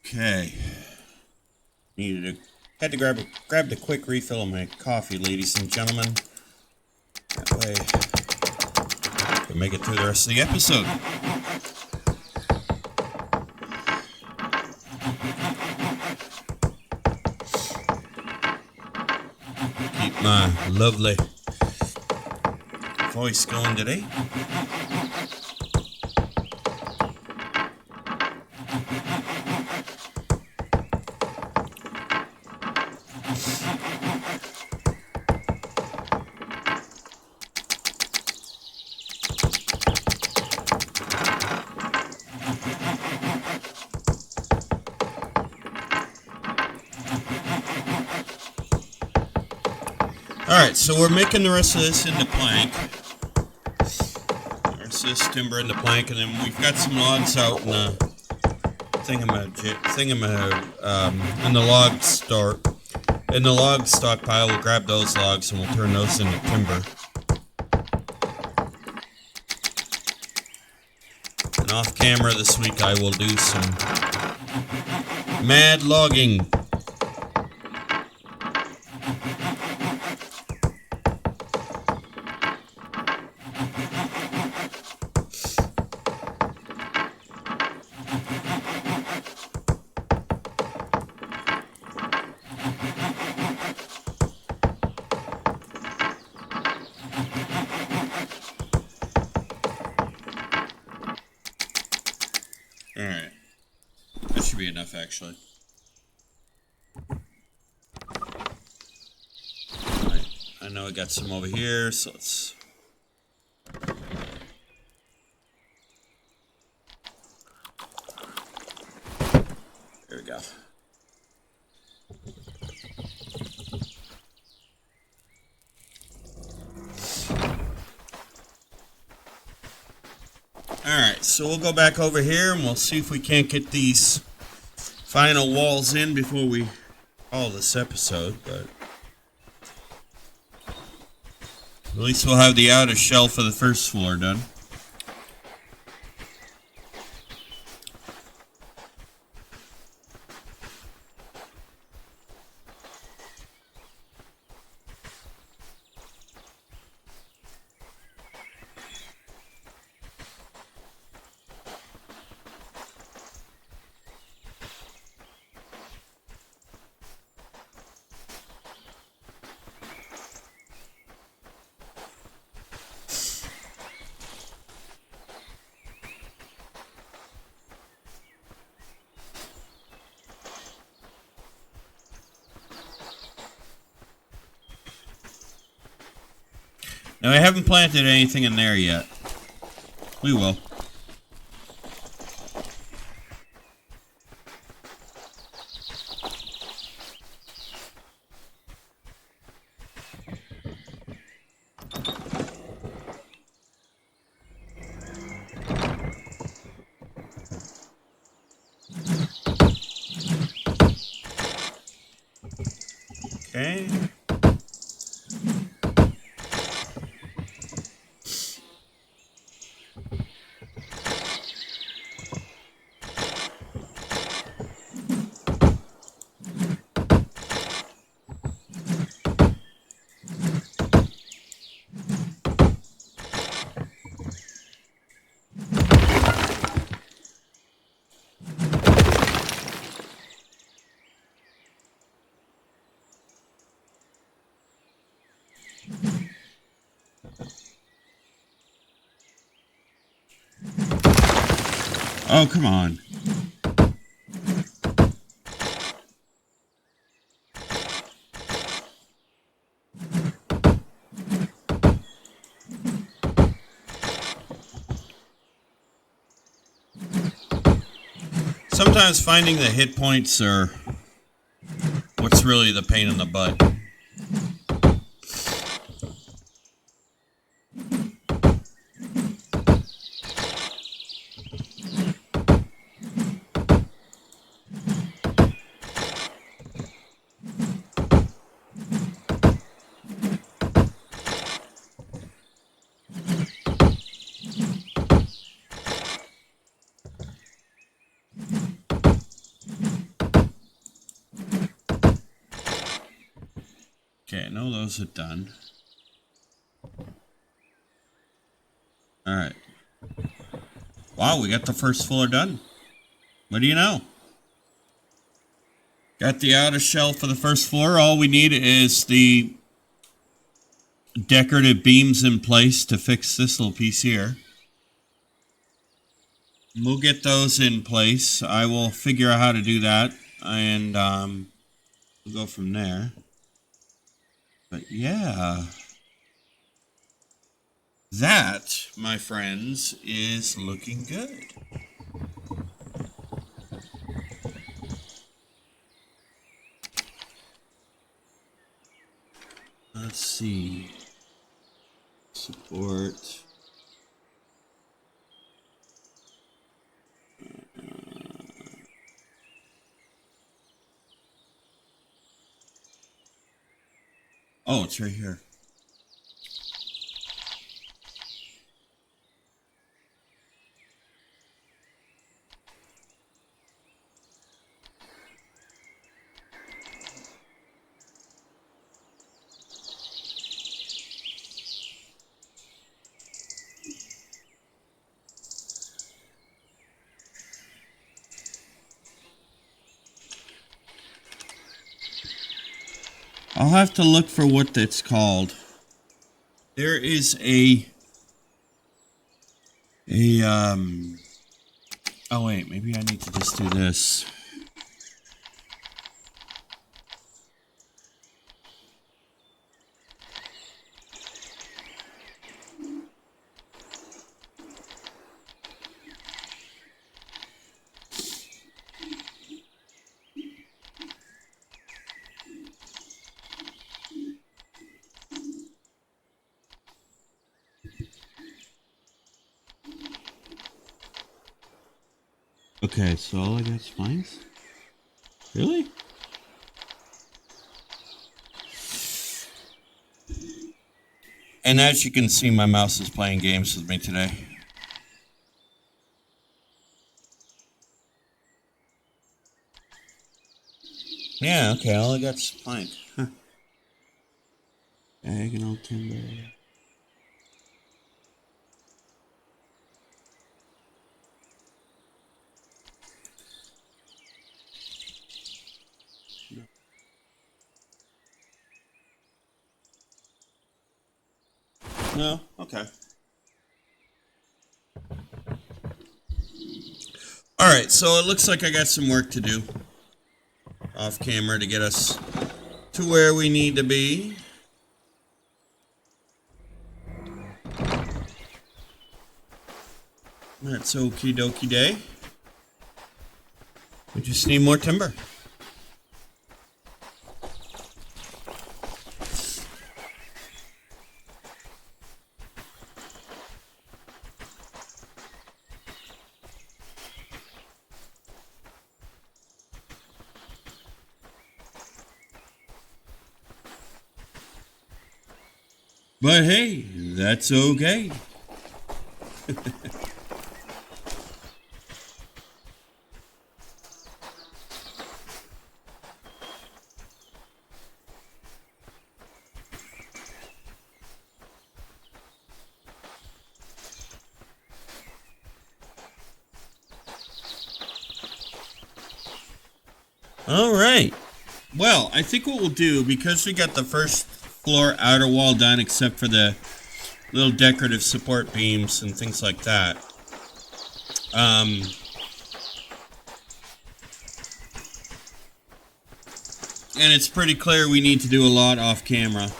Okay. Needed Had to grab the quick refill of my coffee, ladies and gentlemen. That way, I can make it through the rest of the episode. Keep my lovely voice going today. Alright, so we're making the rest of this into plank. The rest of this timber into plank, and then we've got some logs out in the in the log store. In the log stockpile, we'll grab those logs and we'll turn those into timber. And off camera this week I will do some mad logging. Alright. That should be enough, actually. Alright. I know I got some over here, so let's... There we go. Alright, so we'll go back over here and we'll see if we can't get these final walls in before we call this episode, but at least we'll have the outer shell for the first floor done. Now, I haven't planted anything in there yet. We will. Okay. Oh, come on. Sometimes finding the hit points are what's really the pain in the butt. Okay, I know those are done. Alright. Wow, we got the first floor done. What do you know? Got the outer shell for the first floor. All we need is the decorative beams in place to fix this little piece here. We'll get those in place. I will figure out how to do that, and we'll go from there. But yeah, that, my friends, is looking good. Let's see. Support. Oh, it's right here. I'll have to look for what that's called. There is oh wait, maybe I need to just do this. Okay, so all I got is spines? Really? And as you can see, my mouse is playing games with me today. Yeah, okay, all I got is spines. Huh. Diagonal timber. No? Okay. Alright, so it looks like I got some work to do off camera to get us to where we need to be. That's okie dokie day. We just need more timber. But hey, that's okay. All right. Well, I think what we'll do, because we got the first floor outer wall done except for the little decorative support beams and things like that, and it's pretty clear we need to do a lot off camera.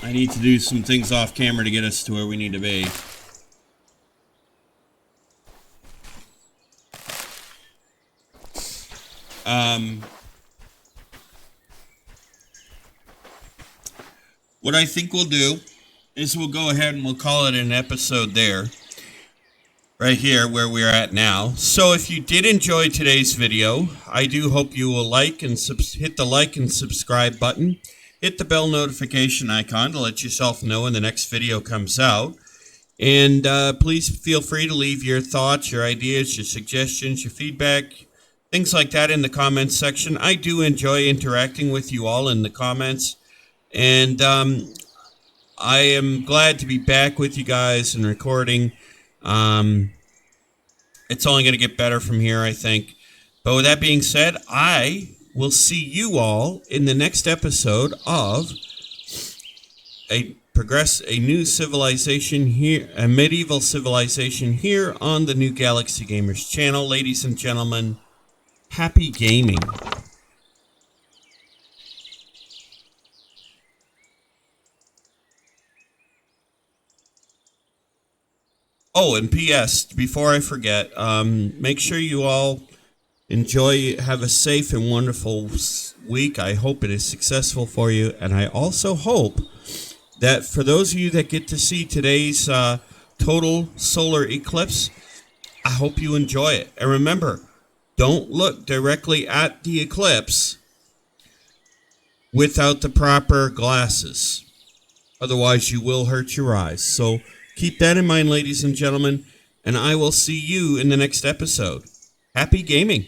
I need to do some things off camera to get us to where we need to be. What I think we'll do is we'll go ahead and we'll call it an episode there. Right here where we're at now. So if you did enjoy today's video, I do hope you will like and hit the like and subscribe button. Hit the bell notification icon to let yourself know when the next video comes out. And please feel free to leave your thoughts, your ideas, your suggestions, your feedback, things like that in the comments section. I do enjoy interacting with you all in the comments. And I am glad to be back with you guys and recording. It's only going to get better from here, I think. But with that being said, I will see you all in the next episode of a new civilization here, a medieval civilization here on the New Galaxy Gamers channel. Ladies and gentlemen, happy gaming. Oh, and P.S. before I forget, make sure you all have a safe and wonderful week. I hope it is successful for you, and I also hope that for those of you that get to see today's total solar eclipse, I hope you enjoy it. And remember, don't look directly at the eclipse without the proper glasses. Otherwise, you will hurt your eyes. So keep that in mind, ladies and gentlemen, and I will see you in the next episode. Happy gaming.